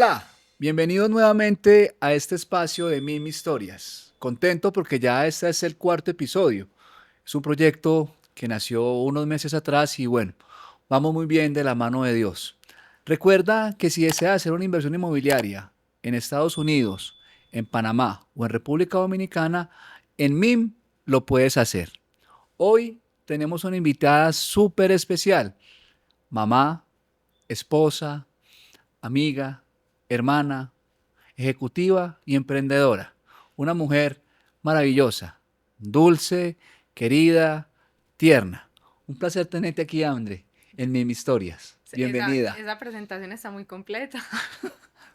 Hola, bienvenidos nuevamente a este espacio de Mim Historias. Contento porque ya este es el cuarto episodio. Es un proyecto que nació unos meses atrás y bueno, vamos muy bien de la mano de Dios. Recuerda que si deseas hacer una inversión inmobiliaria en Estados Unidos, en Panamá o en República Dominicana, en MIM lo puedes hacer. Hoy tenemos una invitada súper especial, mamá, esposa, amiga, hermana, ejecutiva y emprendedora. Una mujer maravillosa, dulce, querida, tierna. Un placer tenerte aquí, André, en Mim Historias. Bienvenida. Esa presentación está muy completa.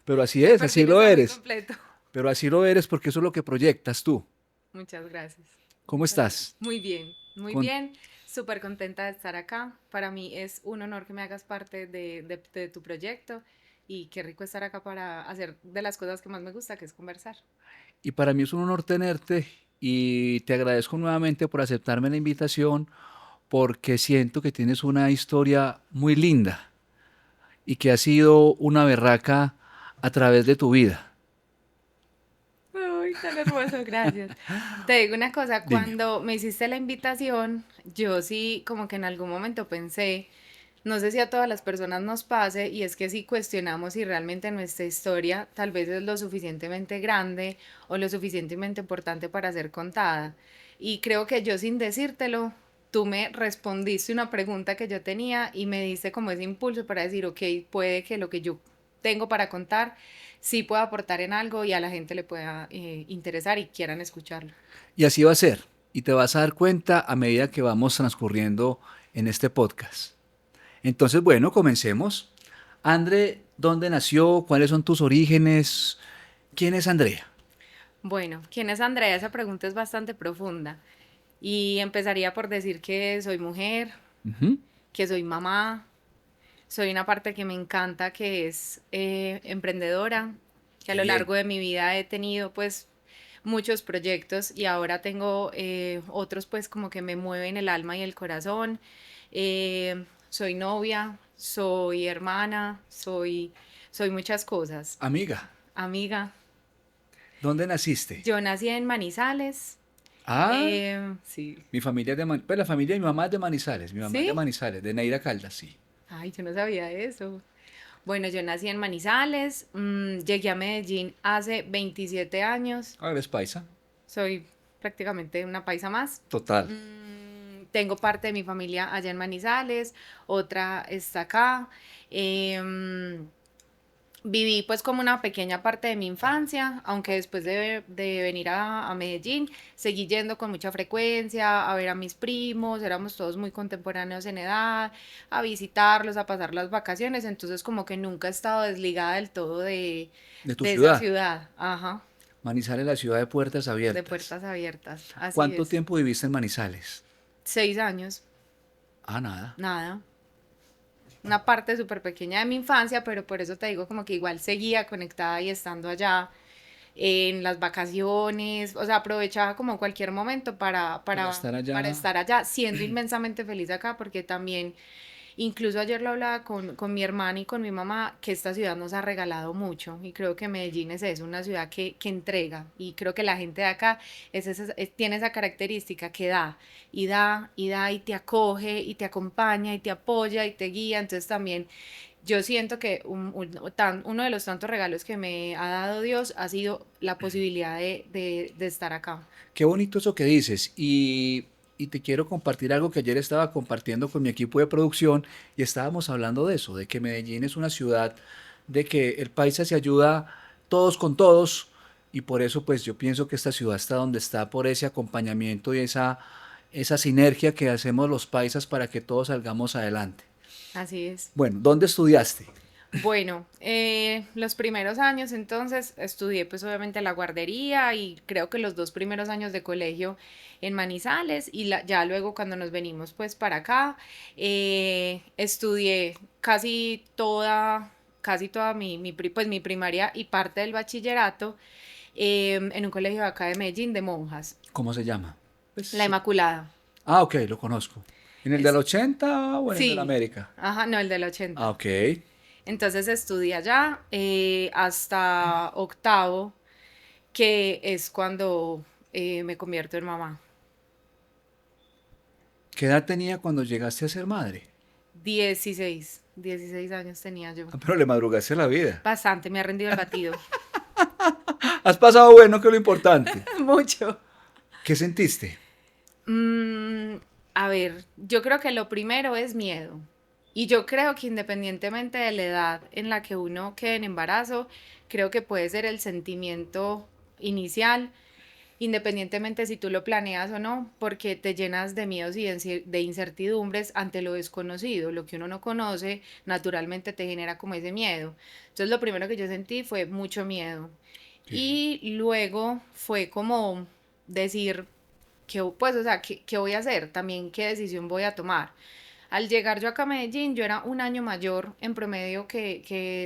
Pero así El es, así perfil lo está muy eres. completo. Pero así lo eres porque eso es lo que proyectas tú. Muchas gracias. ¿Cómo Muchas gracias. estás? Muy bien, muy Con- bien. Súper contenta de estar acá. Para mí es un honor que me hagas parte de tu proyecto y qué rico estar acá para hacer de las cosas que más me gusta, que es conversar. Y para mí es un honor tenerte y te agradezco nuevamente por aceptarme la invitación porque siento que tienes una historia muy linda y que ha sido una berraca a través de tu vida. Ay, tan hermoso, gracias. Te digo una cosa, Dime. cuando me hiciste la invitación, yo sí como que en algún momento pensé, no sé si a todas las personas nos pase, y es que si cuestionamos si realmente nuestra historia tal vez es lo suficientemente grande o lo suficientemente importante para ser contada. Y creo que yo sin decírtelo, tú me respondiste una pregunta que yo tenía y me diste como ese impulso para decir, ok, puede que lo que yo tengo para contar sí pueda aportar en algo y a la gente le pueda interesar y quieran escucharlo. Y así va a ser. Y te vas a dar cuenta a medida que vamos transcurriendo en este podcast. Entonces, bueno, comencemos. André, ¿dónde nació? ¿Cuáles son tus orígenes? ¿Quién es Andrea? Bueno, ¿quién es Andrea? Esa pregunta es bastante profunda. Y empezaría por decir que soy mujer, Ujú. que soy mamá, soy una parte que me encanta, que es emprendedora, que a Qué lo bien. largo de mi vida he tenido pues muchos proyectos y ahora tengo otros pues como que me mueven el alma y el corazón. Soy novia, soy hermana, soy muchas cosas. Amiga, Amiga, ¿dónde naciste? yo nací en Manizales. Ah, Sí. mi familia es de pues la familia de mi mamá es de Manizales. Mi mamá es de ¿Sí? Manizales, de Neira Caldas, sí. Ay, yo no sabía eso. Bueno, yo nací en Manizales, llegué a Medellín hace 27 años, Ah, eres paisa. soy prácticamente una paisa más. Total. Tengo parte de mi familia allá en Manizales, otra está acá. Em, Viví pues como una pequeña parte de mi infancia, aunque después de venir a Medellín seguí yendo con mucha frecuencia a ver a mis primos, éramos todos muy contemporáneos en edad, a visitarlos, a pasar las vacaciones, entonces como que nunca he estado desligada del todo De tu de esa ciudad. ciudad, ajá, Manizales, la ciudad de puertas de abiertas. puertas abiertas, así ¿Cuánto es. tiempo viviste en Manizales? 6 años, Ah, nada. nada, una parte súper pequeña de mi infancia, pero por eso te digo como que igual seguía conectada y estando allá en las vacaciones, o sea, aprovechaba como cualquier momento Para estar para allá. estar allá, siendo inmensamente feliz acá, porque también, incluso ayer lo hablaba con mi hermana y con mi mamá, que esta ciudad nos ha regalado mucho, y creo que Medellín es eso, una ciudad que entrega, y creo que la gente de acá tiene esa característica que da, y da, y da, y te acoge, y te acompaña, y te apoya, y te guía, entonces también yo siento que uno de los tantos regalos que me ha dado Dios ha sido la posibilidad de estar acá. Qué bonito eso que dices. Y te quiero compartir algo que ayer estaba compartiendo con mi equipo de producción y estábamos hablando de eso, de que Medellín es una ciudad de que el paisa se ayuda todos con todos y por eso pues yo pienso que esta ciudad está donde está por ese acompañamiento y esa sinergia que hacemos los paisas para que todos salgamos adelante. Así es. Bueno, ¿dónde estudiaste? Bueno, los primeros años entonces estudié pues obviamente la guardería y creo que los 2 primeros años de colegio en Manizales y ya luego cuando nos venimos pues para acá estudié casi toda pues mi primaria y parte del bachillerato en un colegio de acá de Medellín de monjas, ¿Cómo se llama? la Pues, Inmaculada. ah, ok, lo conozco. ¿En el del Es, 80 o en el del sí, América? ajá, no, el del Ah, 80. ok. Entonces estudié allá hasta octavo, que es cuando me convierto en mamá. ¿Qué edad tenía cuando llegaste a ser madre? 16 años tenía yo. Ah, pero le madrugaste la vida. Bastante, me ha rendido el batido. Has pasado bueno, que es lo importante. Mucho. ¿Qué sentiste? Mm, a ver, yo creo que lo primero es miedo. Y yo creo que independientemente de la edad en la que uno quede en embarazo, creo que puede ser el sentimiento inicial, independientemente si tú lo planeas o no, porque te llenas de miedos y de incertidumbres ante lo desconocido. Lo que uno no conoce, naturalmente te genera como ese miedo. Entonces lo primero que yo sentí fue mucho miedo. Sí. Y luego fue como decir, pues, o sea, ¿qué voy a hacer? También, ¿qué decisión voy a tomar? Al llegar yo acá a Medellín, yo era un año mayor en promedio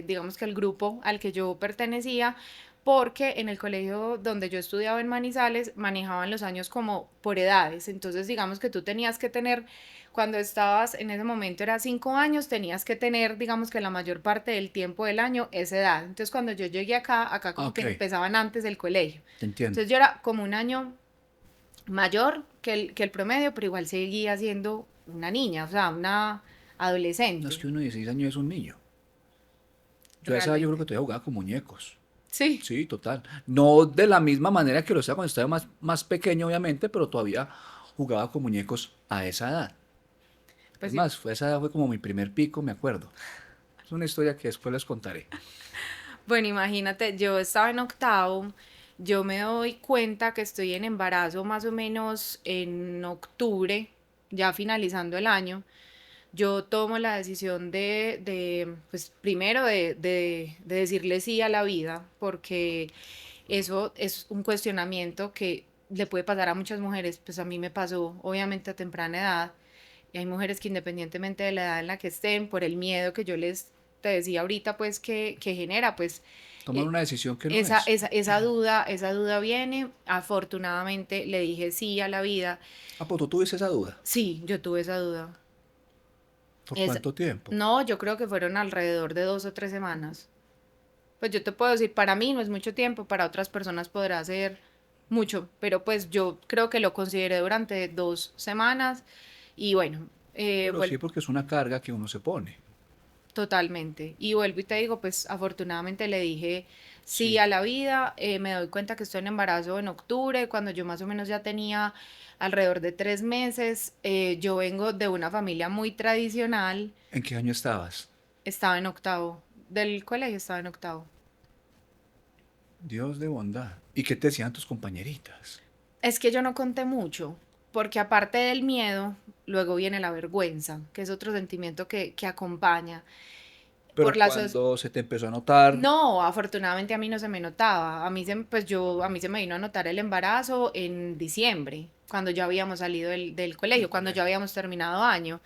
digamos que el grupo al que yo pertenecía, porque en el colegio donde yo estudiaba en Manizales manejaban los años como por edades. Entonces, digamos que tú tenías que tener, cuando estabas en ese momento era 5 años, tenías que tener, digamos que la mayor parte del tiempo del año esa edad. Entonces, cuando yo llegué acá Ah, como que ok, empezaban antes del colegio. te entiendo. Entonces, yo era como un año mayor que el promedio, pero igual seguía siendo una niña, o sea, una No es adolescente, que uno de 16 años es un niño. Yo a esa edad yo creo que realmente. todavía jugaba con muñecos. Sí, Sí, total. No de la misma manera que lo hacía cuando estaba más pequeño, obviamente, pero todavía jugaba con muñecos a esa edad. Es pues sí. más, esa edad fue como mi primer pico, me acuerdo. Es una historia que después les contaré. Bueno, imagínate, yo estaba en octavo, yo me doy cuenta que estoy en embarazo más o menos en octubre, ya finalizando el año. Yo tomo la decisión pues primero de decirle sí a la vida, porque eso es un cuestionamiento que le puede pasar a muchas mujeres, pues a mí me pasó obviamente a temprana edad, y hay mujeres que independientemente de la edad en la que estén, por el miedo que yo les te decía ahorita, pues que genera, pues Tomar eh, una decisión que no es. esa duda viene. Afortunadamente le dije sí a la vida. Ah, pues tú tuviste esa duda. Sí, yo tuve esa duda. ¿Por Es, cuánto tiempo? no, yo creo que fueron alrededor de 2 o 3 semanas. Pues yo te puedo decir, para mí no es mucho tiempo, para otras personas podrá ser mucho, pero pues yo creo que lo consideré durante 2 semanas y bueno, Pero sí, porque es una carga que uno se pone. totalmente. Y vuelvo y te digo, pues afortunadamente le dije sí Sí. a la vida, me doy cuenta que estoy en embarazo en octubre, cuando yo más o menos ya tenía alrededor de 3 meses. Yo vengo de una familia muy tradicional, ¿En qué año estabas? estaba en octavo, del colegio estaba en octavo. Dios de bondad. ¿Y qué te decían tus compañeritas? Es que yo no conté mucho, porque aparte del miedo, luego viene la vergüenza, que es otro sentimiento que acompaña. Por Pero la sos- cuando se te empezó a notar, No, afortunadamente a mí no se me notaba. A mí se me vino a notar el embarazo en diciembre, cuando ya habíamos salido del del colegio, cuando ya colegio. habíamos terminado año.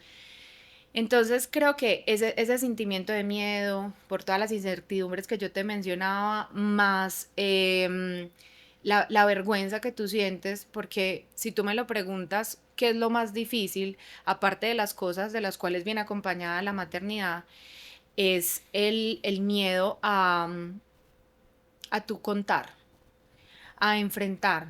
Entonces creo que ese sentimiento de miedo por todas las incertidumbres que yo te mencionaba, más la vergüenza que tú sientes, porque si tú me lo preguntas, ¿qué es lo más difícil, aparte de las cosas de las cuales viene acompañada la maternidad? Es el miedo a tu contar, a enfrentar,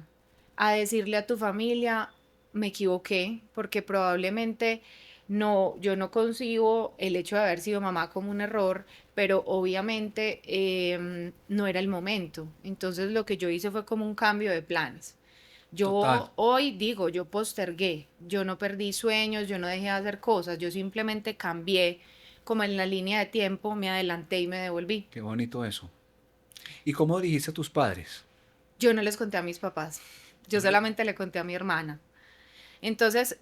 a decirle a tu familia, me equivoqué, porque probablemente no, yo no concibo el hecho de haber sido mamá como un error, pero obviamente no era el momento. Entonces lo que yo hice fue como un cambio de planes. Total. Yo hoy digo, yo postergué, yo no perdí sueños, yo no dejé de hacer cosas, yo simplemente cambié como en la línea de tiempo, me adelanté y me devolví. Qué bonito eso. ¿Y cómo dijiste a tus padres? Yo no les conté a mis papás, yo No le- solamente le conté a mi hermana. Entonces,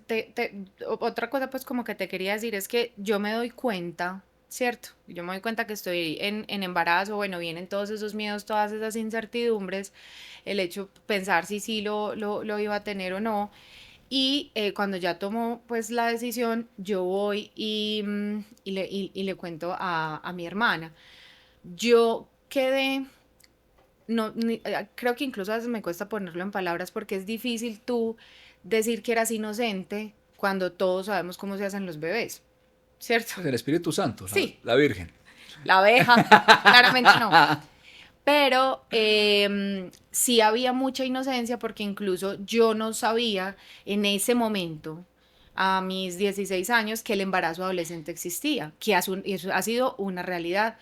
otra cosa pues como que te quería decir es que yo me doy cuenta, ¿cierto? Yo me doy cuenta que estoy en embarazo, bueno, vienen todos esos miedos, todas esas incertidumbres, el hecho pensar si sí lo iba a tener o no. Y cuando ya tomo pues la decisión, yo voy y le cuento a mi hermana. Yo quedé, no, creo que incluso a veces me cuesta ponerlo en palabras porque es difícil tú decir que eras inocente cuando todos sabemos cómo se hacen los bebés, ¿cierto? Pues el Espíritu Santo, la, Sí, la Virgen. la abeja, claramente no. Pero sí había mucha inocencia porque incluso yo no sabía en ese momento, a mis 16 años, que el embarazo adolescente existía, que eso ha sido una realidad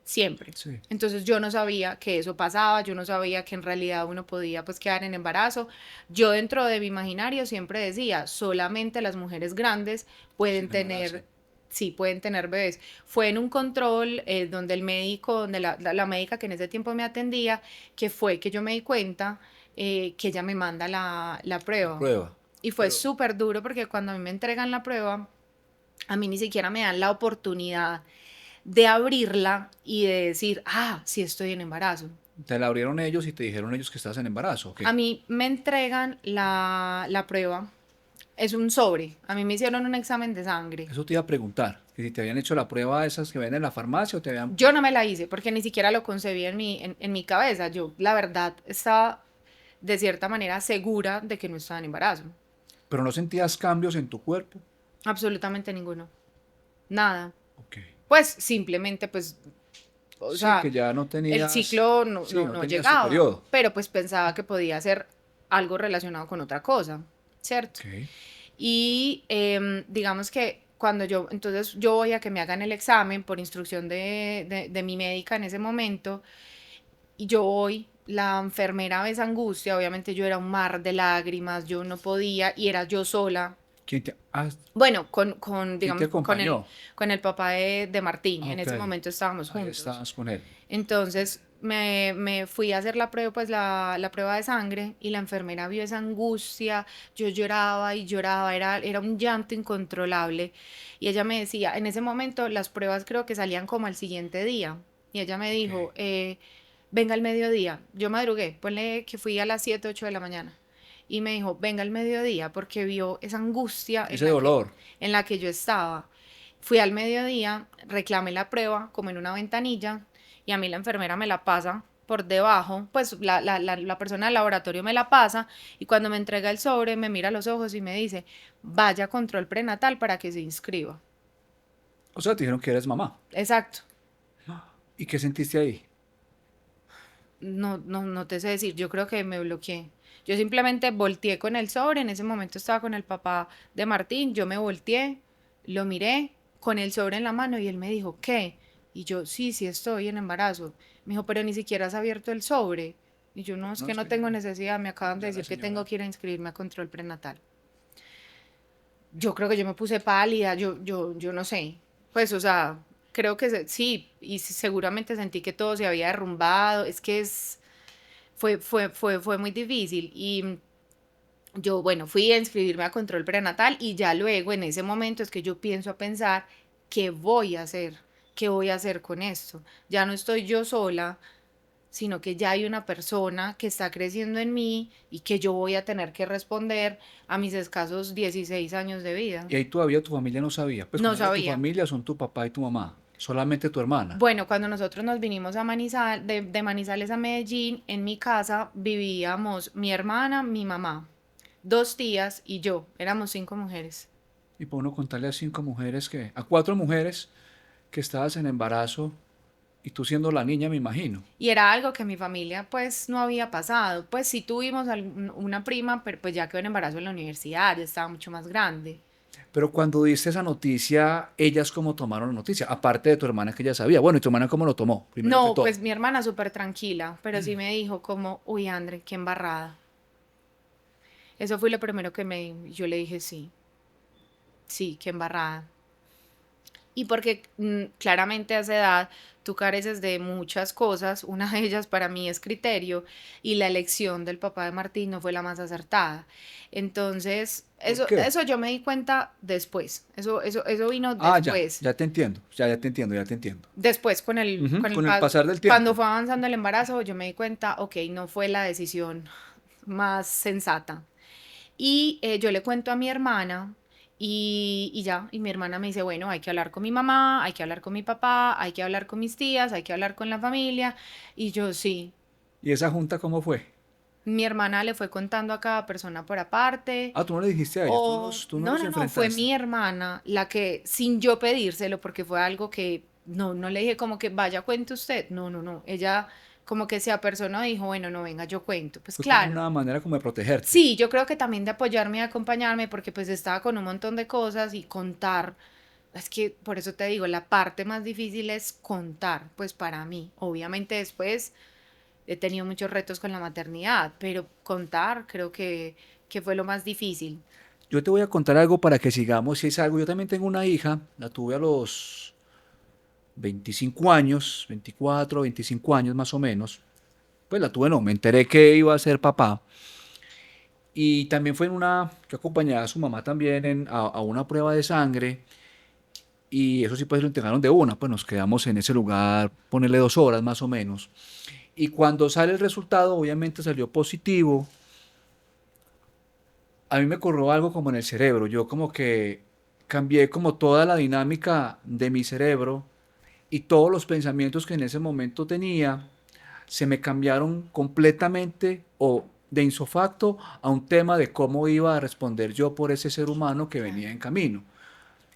siempre. Sí. Entonces yo no sabía que eso pasaba, yo no sabía que en realidad uno podía pues quedar en embarazo. Yo dentro de mi imaginario siempre decía, solamente las mujeres grandes Se pueden embarazan. tener, sí, pueden tener bebés. Fue en un control donde el médico, donde la médica que en ese tiempo me atendía, que fue que yo me di cuenta que ella me manda la La prueba. prueba. Y fue Pero, súper duro porque cuando a mí me entregan la prueba, a mí ni siquiera me dan la oportunidad de abrirla y de decir, ah, sí estoy en embarazo. ¿te la abrieron ellos y te dijeron ellos que estás en embarazo o A qué? mí me entregan la prueba, es un sobre, a mí me hicieron un examen de sangre. Eso te iba a preguntar, que si te habían hecho la prueba de esas que ven en la farmacia o te habían... Yo no me la hice porque ni siquiera lo concebí en mi cabeza. Yo, la verdad, estaba de cierta manera segura de que no estaba en embarazo. Pero no sentías cambios en tu cuerpo. Absolutamente ninguno. Nada. Ok. Pues simplemente, pues, o Sí, sea, que ya no el tenías... ciclo Sí, no no tenías tu llegaba, periodo. pero pues pensaba que podía ser algo relacionado con otra cosa, ¿cierto? Ok. Y digamos que cuando entonces yo voy a que me hagan el examen por instrucción de mi médica en ese momento, y yo voy, la enfermera ve esa angustia, obviamente yo era un mar de lágrimas, yo no podía, y era yo sola. Bueno, ¿Quién te digamos, acompañó? con el papá de Martín, Ah, en ok. ese momento estábamos Ahí juntos. estabas con él. Entonces me fui a hacer la prueba, pues la prueba de sangre y la enfermera vio esa angustia, yo lloraba y lloraba, era un llanto incontrolable y ella me decía, en ese momento las pruebas creo que salían como al siguiente día y ella me Ok. dijo, venga al mediodía, yo madrugué, ponle que fui a las 7 8 de la mañana y me dijo, venga al mediodía porque vio esa angustia Ese dolor. en la que yo estaba. Fui al mediodía, reclamé la prueba como en una ventanilla y a mí la enfermera me la pasa por debajo, pues la persona del laboratorio me la pasa y cuando me entrega el sobre me mira a los ojos y me dice, vaya a control prenatal para que se inscriba. O sea, te dijeron que eres mamá. Exacto. ¿Y qué sentiste ahí? No te sé decir, yo creo que me bloqueé. Yo simplemente volteé con el sobre, en ese momento estaba con el papá de Martín, yo me volteé, lo miré con el sobre en la mano y él me dijo, ¿qué? Y yo, sí, sí estoy en embarazo. Me dijo, pero ni siquiera has abierto el sobre. Y yo, no, es No, que es no que tengo ya, necesidad, me acaban de ya la decir que tengo señora. que ir a inscribirme a control prenatal. Yo creo que yo me puse pálida, yo no sé. Pues, o sea, creo que sí, y seguramente sentí que todo se había derrumbado. Es que fue muy difícil. Y yo, bueno, fui a inscribirme a control prenatal y ya luego, en ese momento, es que yo pienso a pensar, ¿qué voy a hacer? ¿Qué voy a hacer con esto? Ya no estoy yo sola, sino que ya hay una persona que está creciendo en mí y que yo voy a tener que responder a mis escasos 16 años de vida. Y ahí todavía tu familia no sabía. Pues No cuando hablo de tu sabía. familia son tu papá y tu mamá. Solamente tu hermana. Bueno, cuando nosotros nos vinimos a de Manizales a Medellín, en mi casa vivíamos mi hermana, mi mamá, dos tías y yo. Éramos cinco mujeres. Y por uno contarle a 5 mujeres que... A 4 mujeres que estabas en embarazo y tú siendo la niña, me imagino. Y era algo que mi familia pues no había pasado. Pues sí tuvimos una prima, pero pues ya quedó en embarazo en la universidad, ya estaba mucho más grande. Pero cuando diste esa noticia, ellas cómo tomaron la noticia, aparte de tu hermana que ya sabía. Bueno, ¿y tu hermana cómo lo tomó? Primero que No, pues todo. mi hermana súper tranquila, pero sí me dijo como, uy, André, qué embarrada. Eso fue lo primero que yo le dije sí, sí, qué embarrada. Y porque claramente a esa edad tú careces de muchas cosas, una de ellas para mí es criterio y la elección del papá de Martín no fue la más acertada. Entonces, ¿Por qué? eso yo me di cuenta después, eso vino Ah, ya, después. ya te entiendo. Ya te entiendo, ya te entiendo. Después Ujú, con con el pasar del cuando tiempo. fue avanzando el embarazo, yo me di cuenta, ok, no fue la decisión más sensata. Y yo le cuento a mi hermana y ya, y mi hermana me dice, bueno, hay que hablar con mi mamá, hay que hablar con mi papá, hay que hablar con mis tías, hay que hablar con la familia. Y yo sí, ¿Y esa junta cómo fue? mi hermana le fue contando a cada persona por aparte. Ah, tú no le dijiste a ellas, O, tú no no, los no, no, fue enfrentaste. mi hermana la que, sin yo pedírselo, porque fue algo que no, no le dije como que vaya, cuente usted. No, no, no. Ella como que se apersonó y dijo, bueno, no, venga, yo cuento. Pues Fue como claro. una manera como de protegerte. Sí, yo creo que también de apoyarme y acompañarme porque pues estaba con un montón de cosas y contar. Es que por eso te digo, la parte más difícil es contar, pues para mí. Obviamente después he tenido muchos retos con la maternidad, pero contar creo que fue lo más difícil. Yo te voy a contar algo para que sigamos, si es algo. Yo también tengo una hija, la tuve a los 25 años, 24, 25 años más o menos. Pues la tuve, no, me enteré que iba a ser papá. Y también fue en una, que acompañaba a su mamá también a una prueba de sangre. Y eso sí, pues lo entregaron de una, pues nos quedamos en ese lugar, ponerle 2 horas más o menos. Y cuando sale el resultado, obviamente salió positivo. A mí me corrió algo como en el cerebro. Yo como que cambié como toda la dinámica de mi cerebro y todos los pensamientos que en ese momento tenía se me cambiaron completamente o de insofacto a un tema de cómo iba a responder yo por ese ser humano que Claro. venía en camino.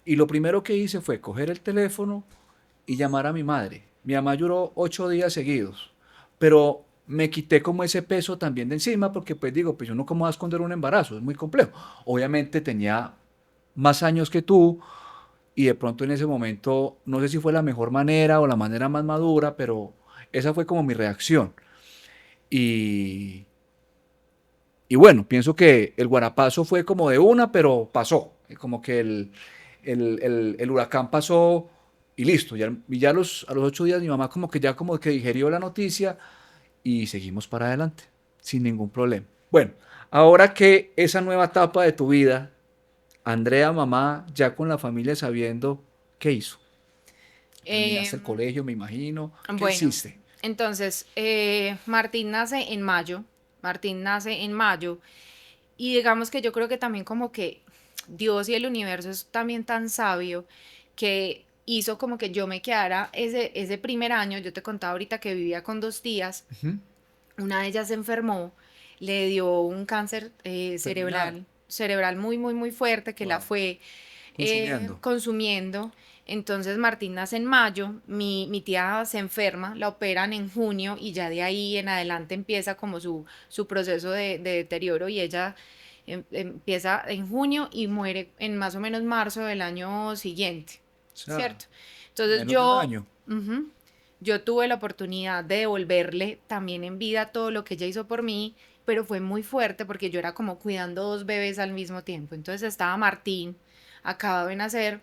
Y lo primero que hice fue coger el teléfono y llamar a mi madre. Mi mamá lloró 8 días seguidos, pero me quité como ese peso también de encima porque pues digo, pues yo no cómo voy a esconder un embarazo, es muy complejo. Obviamente tenía más años que tú y de pronto en ese momento, no sé si fue la mejor manera o la manera más madura, pero esa fue como mi reacción. Y, y bueno, pienso que el guarapazo fue como de una, pero pasó. Como que el huracán pasó y listo. Y ya a los 8 días mi mamá como que ya como que digerió la noticia y seguimos para adelante, sin ningún problema. Bueno, ahora que esa nueva etapa de tu vida, Andrea, mamá, ya con la familia sabiendo qué hizo. Terminaste el Em, colegio, me imagino. ¿Qué bueno, hiciste? entonces, Martín nace en mayo. Martín nace en mayo. Y digamos que yo creo que también como que Dios y el universo es también tan sabio que hizo como que yo me quedara ese primer año. Yo te contaba ahorita que vivía con dos tías. Ujú. Una de ellas se enfermó, le dio un cáncer Terminal. cerebral muy, muy, muy fuerte que la Wow. fue Consumiendo. consumiendo. Entonces Martín nace en mayo, mi tía se enferma, la operan en junio y ya de ahí en adelante empieza como su proceso de deterioro y ella empieza en junio y muere en más o menos marzo del año siguiente, O sea, ¿cierto? Entonces menos de un yo, año. ujú, yo tuve la oportunidad de devolverle también en vida todo lo que ella hizo por mí, pero fue muy fuerte porque yo era como cuidando dos bebés al mismo tiempo. Entonces estaba Martín, acababa de nacer,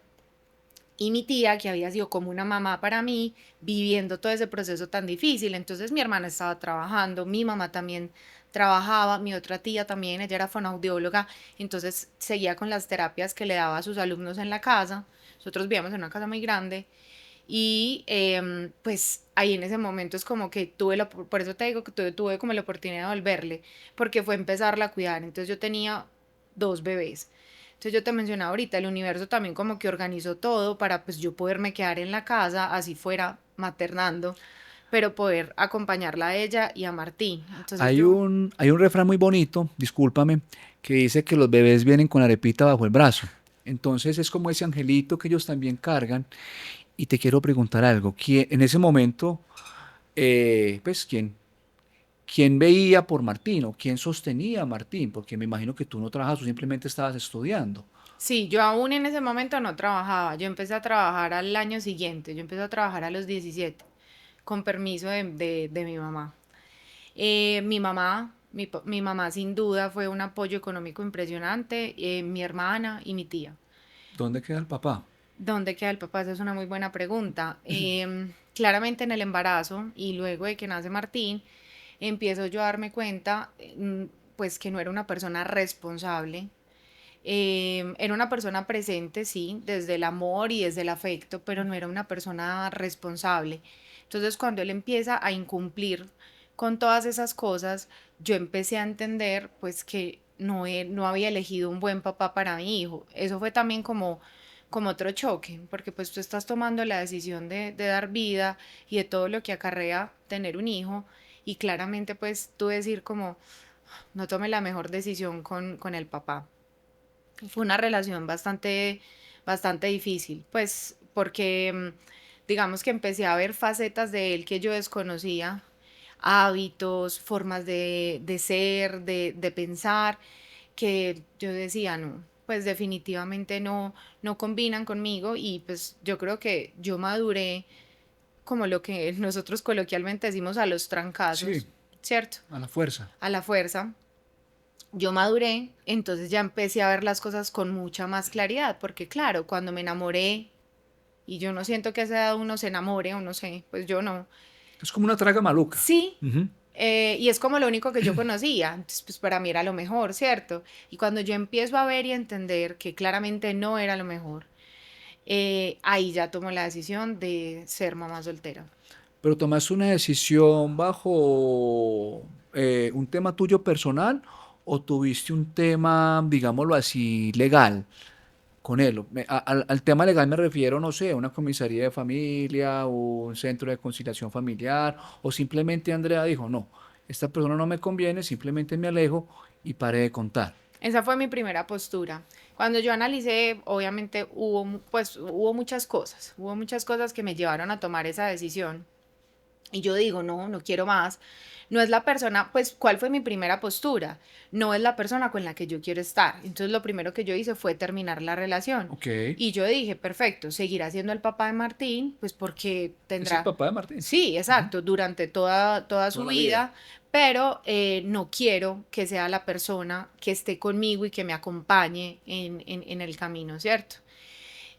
y mi tía, que había sido como una mamá para mí, viviendo todo ese proceso tan difícil. Entonces mi hermana estaba trabajando, mi mamá también trabajaba, mi otra tía también, ella era fonoaudióloga, entonces seguía con las terapias que le daba a sus alumnos en la casa. Nosotros vivíamos en una casa muy grande y pues ahí en ese momento es como que por eso te digo que tuve como la oportunidad de volverle, porque fue empezarla a cuidar. Entonces yo tenía dos bebés. Entonces yo te mencionaba ahorita, el universo también como que organizó todo para pues yo poderme quedar en la casa, así fuera maternando, pero poder acompañarla a ella y a Martín. Entonces yo, Hay un refrán muy bonito, discúlpame, que dice que los bebés vienen con arepita bajo el brazo. Entonces es como ese angelito que ellos también cargan. Y te quiero preguntar algo. En ese momento, pues, quién veía por Martín o quién sostenía a Martín? Porque me imagino que tú no trabajas, tú simplemente estabas estudiando. sí, yo aún en ese momento no trabajaba, yo empecé a trabajar al año siguiente, yo empecé a trabajar a los 17 con permiso de mi mamá. Mi mamá sin duda fue un apoyo económico impresionante, mi hermana y mi tía. ¿Dónde queda el papá? ¿Dónde queda el papá? Esa es una muy buena pregunta. Claramente en el embarazo y luego de que nace Martín, empiezo yo a darme cuenta, pues que no era una persona responsable. Era una persona presente, sí, desde el amor y desde el afecto, pero no era una persona responsable. Entonces, cuando él empieza a incumplir con todas esas cosas, yo empecé a entender, pues, que no había elegido un buen papá para mi hijo. Eso fue también como otro choque, porque pues tú estás tomando la decisión de dar vida y de todo lo que acarrea tener un hijo, y claramente pues tú decir como, no tome la mejor decisión con el papá. Fue una relación bastante, bastante difícil, pues porque digamos que empecé a ver facetas de él que yo desconocía, hábitos, formas de ser, de pensar, que yo decía, no, pues definitivamente no, no combinan conmigo y pues yo creo que yo maduré como lo que nosotros coloquialmente decimos a los Sí, trancazos, ¿cierto? a la fuerza. A la fuerza. Yo maduré, entonces ya empecé a ver las cosas con mucha más claridad, porque claro, cuando me enamoré, y yo no siento que a esa edad uno se enamore, o no sé, pues yo no. Es como una traga maluca. Sí, Ujú. y es como lo único que yo conocía, entonces pues para mí era lo mejor, ¿cierto? Y cuando yo empiezo a ver y a entender que claramente no era lo mejor, ahí ya tomo la decisión de ser mamá soltera. Pero tomaste una decisión bajo un tema tuyo personal o tuviste un tema, digámoslo así, legal con él. Al tema legal me refiero, no sé, a una comisaría de familia, un centro de conciliación familiar, o simplemente Andrea dijo, no, esta persona no me conviene, simplemente me alejo y paré de contar. Esa fue mi primera postura. Cuando yo analicé, obviamente pues, hubo muchas cosas que me llevaron a tomar esa decisión. Y yo digo, no, no quiero más. No es la persona, pues, ¿cuál fue mi primera postura? No es la persona con la que yo quiero estar. Entonces, lo primero que yo hice fue terminar la relación. Ok, Y yo dije, perfecto, seguirá siendo el papá de Martín, pues porque es el tendrá, papá de Martín, sí, ujú, exacto, durante toda toda su la vida. vida, pero no quiero que sea la persona que esté conmigo y que me acompañe en el camino, ¿cierto?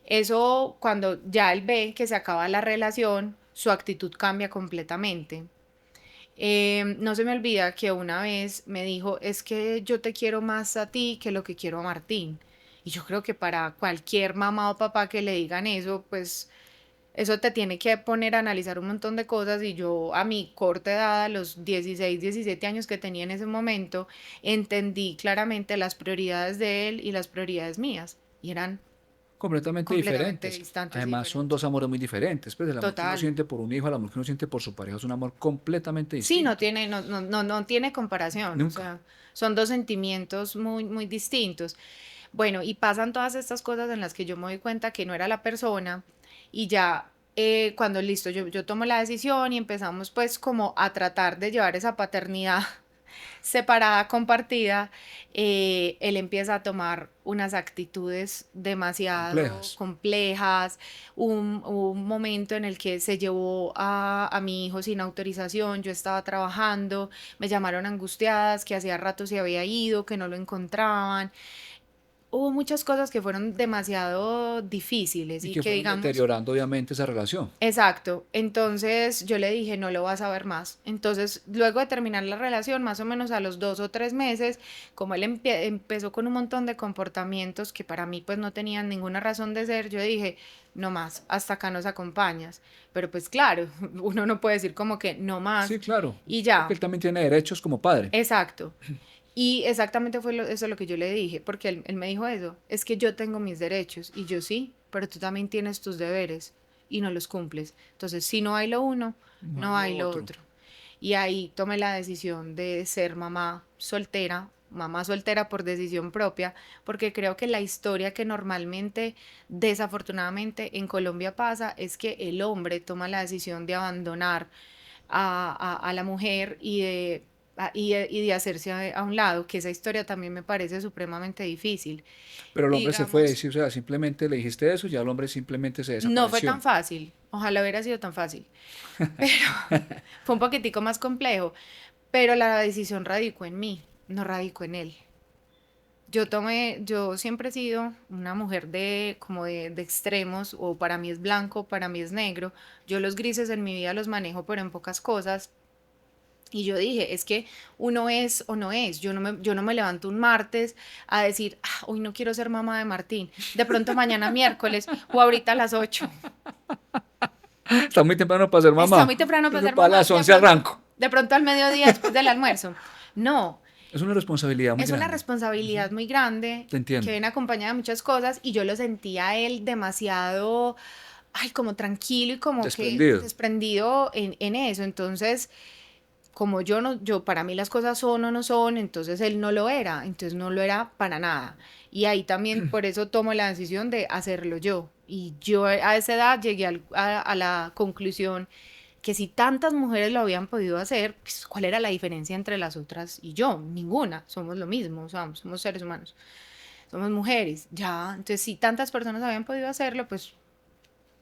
Eso cuando ya él ve que se acaba la relación, su actitud cambia completamente. No se me olvida que una vez me dijo, es que yo te quiero más a ti que lo que quiero a Martín. Y yo creo que para cualquier mamá o papá que le digan eso, pues eso te tiene que poner a analizar un montón de cosas y yo a mi corta edad, a los 16 17 años que tenía en ese momento, entendí claramente las prioridades de él y las prioridades mías. Y eran Completamente completamente diferentes. distantes y Además, son dos diferentes. amores muy diferentes. Pues el amor que uno Total. siente por un hijo, el amor que uno siente por su pareja es un amor completamente Sí, no distinto. tiene, no tiene comparación, o Nunca. sea, son dos sentimientos muy, muy distintos. Bueno, y pasan todas estas cosas en las que yo me doy cuenta que no era la persona y ya cuando listo, yo tomo la decisión y empezamos pues como a tratar de llevar esa paternidad separada, compartida, él empieza a tomar unas actitudes demasiado Complejas. complejas, un momento en el que se llevó a mi hijo sin autorización, yo estaba trabajando, me llamaron angustiadas, que hacía rato se había ido, que no lo encontraban. Hubo muchas cosas que fueron demasiado difíciles Y y que que fueron digamos, deteriorando obviamente esa relación. exacto. Entonces yo le dije, no lo vas a ver más. Entonces, luego de terminar la relación, más o menos a los 2 o 3 meses, como él empezó con un montón de comportamientos que para mí pues no tenían ninguna razón de ser, yo dije, no más, hasta acá nos acompañas. Pero pues claro, uno no puede decir como que no más Sí, claro. y Porque ya. él también tiene derechos como padre. Exacto. Y exactamente fue eso lo que yo le dije, porque él me dijo eso, es que yo tengo mis derechos y yo sí, pero tú también tienes tus deberes y no los cumples. Entonces, si no hay lo uno, No hay no lo hay lo otro. otro. Y ahí tomé la decisión de ser mamá soltera por decisión propia, porque creo que la historia que normalmente, desafortunadamente, en Colombia pasa es que el hombre toma la decisión de abandonar a la mujer y de hacerse a un lado, que esa historia también me parece supremamente difícil. Pero el hombre se fue, Digamos, sí, o sea, simplemente le dijiste eso, ya el hombre simplemente se no fue tan desapareció. fácil, ojalá hubiera sido tan fácil, pero fue un poquitico más complejo, pero la decisión radicó en mí, no radicó en él. Yo siempre he sido una mujer como de extremos, o para mí es blanco, para mí es negro. Yo los grises en mi vida los manejo, pero en pocas cosas. Y yo dije, es que uno es o no es. Yo no me levanto un martes a decir, "Ah, hoy no quiero ser mamá de Martín. De pronto mañana miércoles o ahorita a las 8. Está muy temprano para ser Está mamá. muy temprano para Eso ser para mamá. las 11 arranco. De pronto al mediodía después del almuerzo. No, Es una responsabilidad muy es una grande. responsabilidad muy grande Te que entiendo. viene acompañada de muchas cosas y yo lo sentía a él demasiado, ay, como tranquilo y como que Desprendido. desprendido en eso. Entonces como yo no, yo para mí las cosas son o no son, entonces él no lo era, entonces no lo era para nada. Y ahí también por eso tomo la decisión de hacerlo yo. Y yo a esa edad llegué a la conclusión que si tantas mujeres lo habían podido hacer, pues, ¿cuál era la diferencia entre las otras y yo? Ninguna, somos lo mismo, o sea, somos seres humanos, somos mujeres, ya, entonces si tantas personas habían podido hacerlo, pues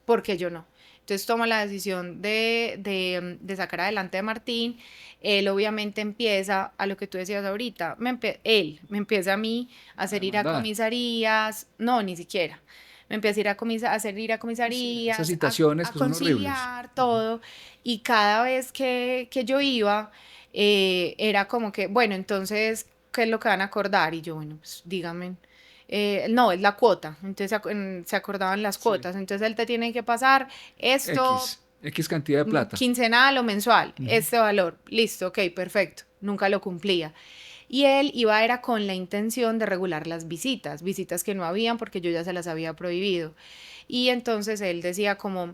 ¿por qué yo no? Entonces tomo la decisión de sacar adelante a Martín. Él obviamente empieza a lo que tú decías ahorita. Él me empieza a mí a A hacer ir a demandar. comisarías. No, ni siquiera. Me empieza a, ir a, hacer ir a Sí, esas comisarías, situaciones a que son horribles. conciliar todo. Y cada vez que yo iba, era como que, bueno, entonces, ¿qué es lo que van a acordar? Y yo, bueno, pues díganme. No, es la cuota, entonces se acordaban las Sí. cuotas, entonces él te tiene que pasar esto X cantidad de plata. quincenal o mensual, Ujú. este valor, listo, ok, perfecto, nunca lo cumplía. Y él iba era con la intención de regular las visitas, visitas que no habían porque yo ya se las había prohibido. Y entonces él decía como,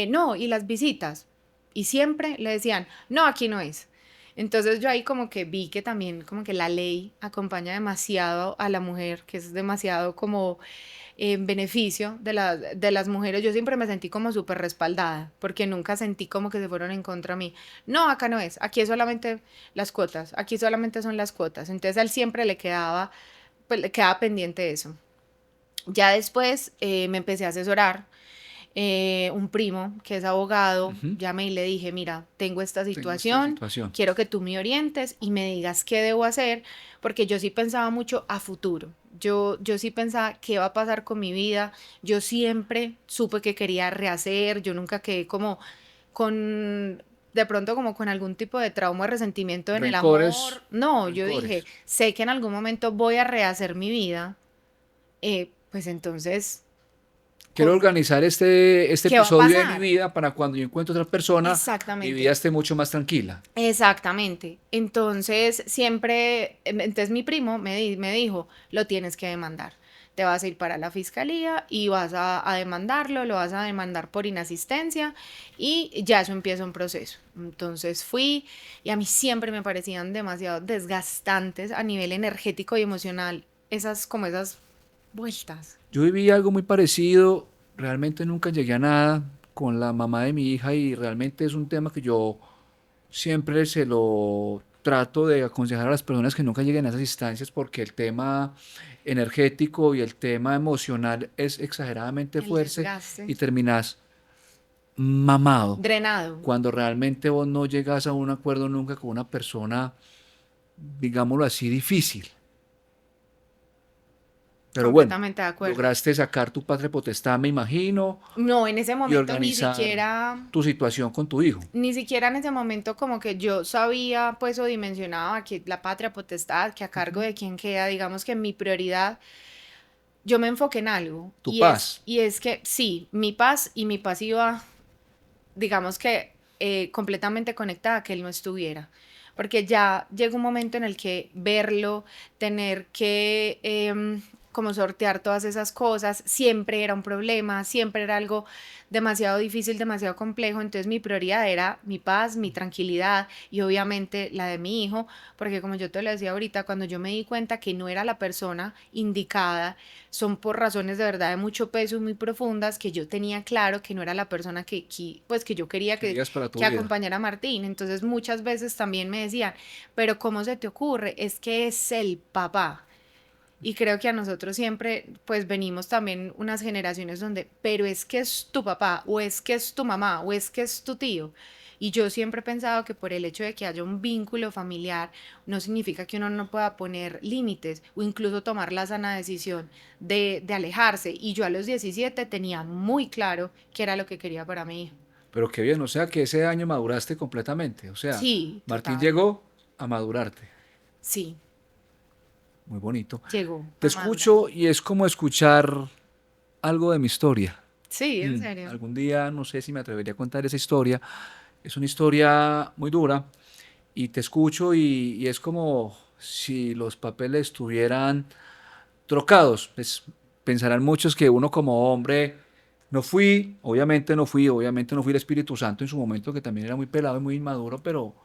no, y las visitas. Y siempre le decían, no, aquí no es. Entonces yo ahí como que vi que también como que la ley acompaña demasiado a la mujer, que es demasiado como en beneficio de las mujeres. Yo siempre me sentí como súper respaldada, porque nunca sentí como que se fueron en contra mí. No, acá no es, aquí es solamente las cuotas, aquí solamente son las cuotas. Entonces a él siempre le quedaba, pues, le quedaba pendiente eso. Ya después me empecé a asesorar. Un primo que es abogado, Ujú. llamé y le dije, mira, tengo esta Tengo esta situación, situación. quiero que tú me orientes y me digas qué debo hacer, porque yo sí pensaba mucho a futuro. Yo sí pensaba qué va a pasar con mi vida. Yo siempre supe que quería rehacer. Yo nunca quedé como con, de pronto como con algún tipo de trauma o resentimiento en el Rencores, amor. No, yo dije, rencores. sé que en algún momento voy a rehacer mi vida. Pues entonces, Quiero con, organizar este ¿qué va a episodio de mi pasar? vida para cuando yo encuentre otra persona, mi vida Exactamente. esté mucho más tranquila. Exactamente. Entonces, siempre, entonces mi primo me dijo, lo tienes que demandar. Te vas a ir para la fiscalía y vas a demandarlo, lo vas a demandar por inasistencia y ya eso empieza un proceso. Entonces fui y a mí siempre me parecían demasiado desgastantes a nivel energético y emocional esas vueltas. Yo viví algo muy parecido, realmente nunca llegué a nada con la mamá de mi hija y realmente es un tema que yo siempre se lo trato de aconsejar a las personas que nunca lleguen a esas instancias porque el tema energético y el tema emocional es exageradamente El fuerte desgaste. y terminas mamado Drenado. cuando realmente vos no llegas a un acuerdo nunca con una persona, digámoslo así, difícil. Pero bueno, Completamente de acuerdo. lograste sacar tu patria potestad, me imagino, No, en ese y momento organizar tu situación con tu hijo. ni siquiera en ese momento como que yo sabía pues o dimensionaba que la patria potestad, que a cargo Ujú. de quién queda, digamos que mi prioridad, yo me enfoqué en algo Tu paz. y es que sí, mi paz iba, digamos que completamente conectada a que él no estuviera. Porque ya llega un momento en el que verlo, tener que como sortear todas esas cosas, siempre era un problema, siempre era algo demasiado difícil, demasiado complejo. Entonces mi prioridad era mi paz, mi tranquilidad y obviamente la de mi hijo, porque como yo te lo decía ahorita, cuando yo me di cuenta que no era la persona indicada, son por razones de verdad de mucho peso y muy profundas que yo tenía claro que no era la persona pues, que yo quería Querías para tu que vida. acompañara a Martín. Entonces muchas veces también me decían, pero ¿cómo se te ocurre? Es que es el papá. Y creo que a nosotros siempre, pues venimos también unas generaciones donde, pero es que es tu papá, o es que es tu mamá, o es que es tu tío. Y yo siempre he pensado que por el hecho de que haya un vínculo familiar, no significa que uno no pueda poner límites o incluso tomar la sana decisión de alejarse. Y yo a los 17 tenía muy claro qué era lo que quería para mi hijo. Pero qué bien, o sea que ese año maduraste completamente. O sea, Sí, Martín total. llegó a madurarte. Sí, Muy bonito. llegó Te a madurar. escucho y es como escuchar algo de mi historia. Sí, en serio. Algún día no sé si me atrevería a contar esa historia. Es una historia muy dura y te escucho y es como si los papeles estuvieran trocados. Pues, pensarán muchos que uno como hombre obviamente no fui el Espíritu Santo en su momento, que también era muy pelado y muy inmaduro, pero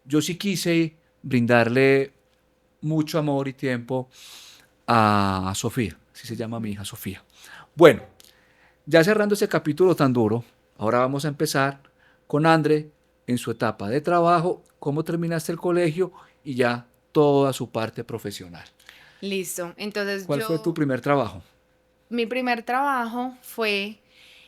yo sí quise brindarle mucho amor y tiempo a Sofía, así se llama mi hija Sofía. Bueno, ya cerrando este capítulo tan duro, ahora vamos a empezar con André en su etapa de trabajo, cómo terminaste el colegio y ya toda su parte profesional. Listo. Entonces ¿Cuál fue tu yo, primer trabajo? mi primer trabajo fue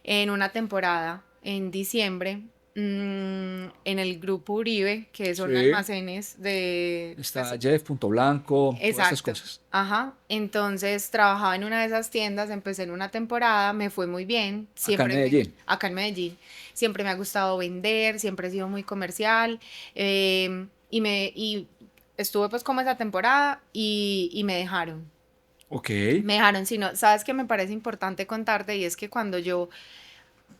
en una temporada, en diciembre, en el Grupo Uribe, que son Sí. almacenes de, Está pues, Jeff, Punto Blanco, todas estas exacto. cosas. Ajá. Entonces trabajaba en una de esas tiendas, empecé en una temporada, me fue muy bien, Acá en Medellín. acá en Medellín, siempre me ha gustado vender, siempre he sido muy comercial, y estuve pues como esa temporada y me dejaron. Ok. Me dejaron, sino, sabes que me parece importante contarte y es que cuando yo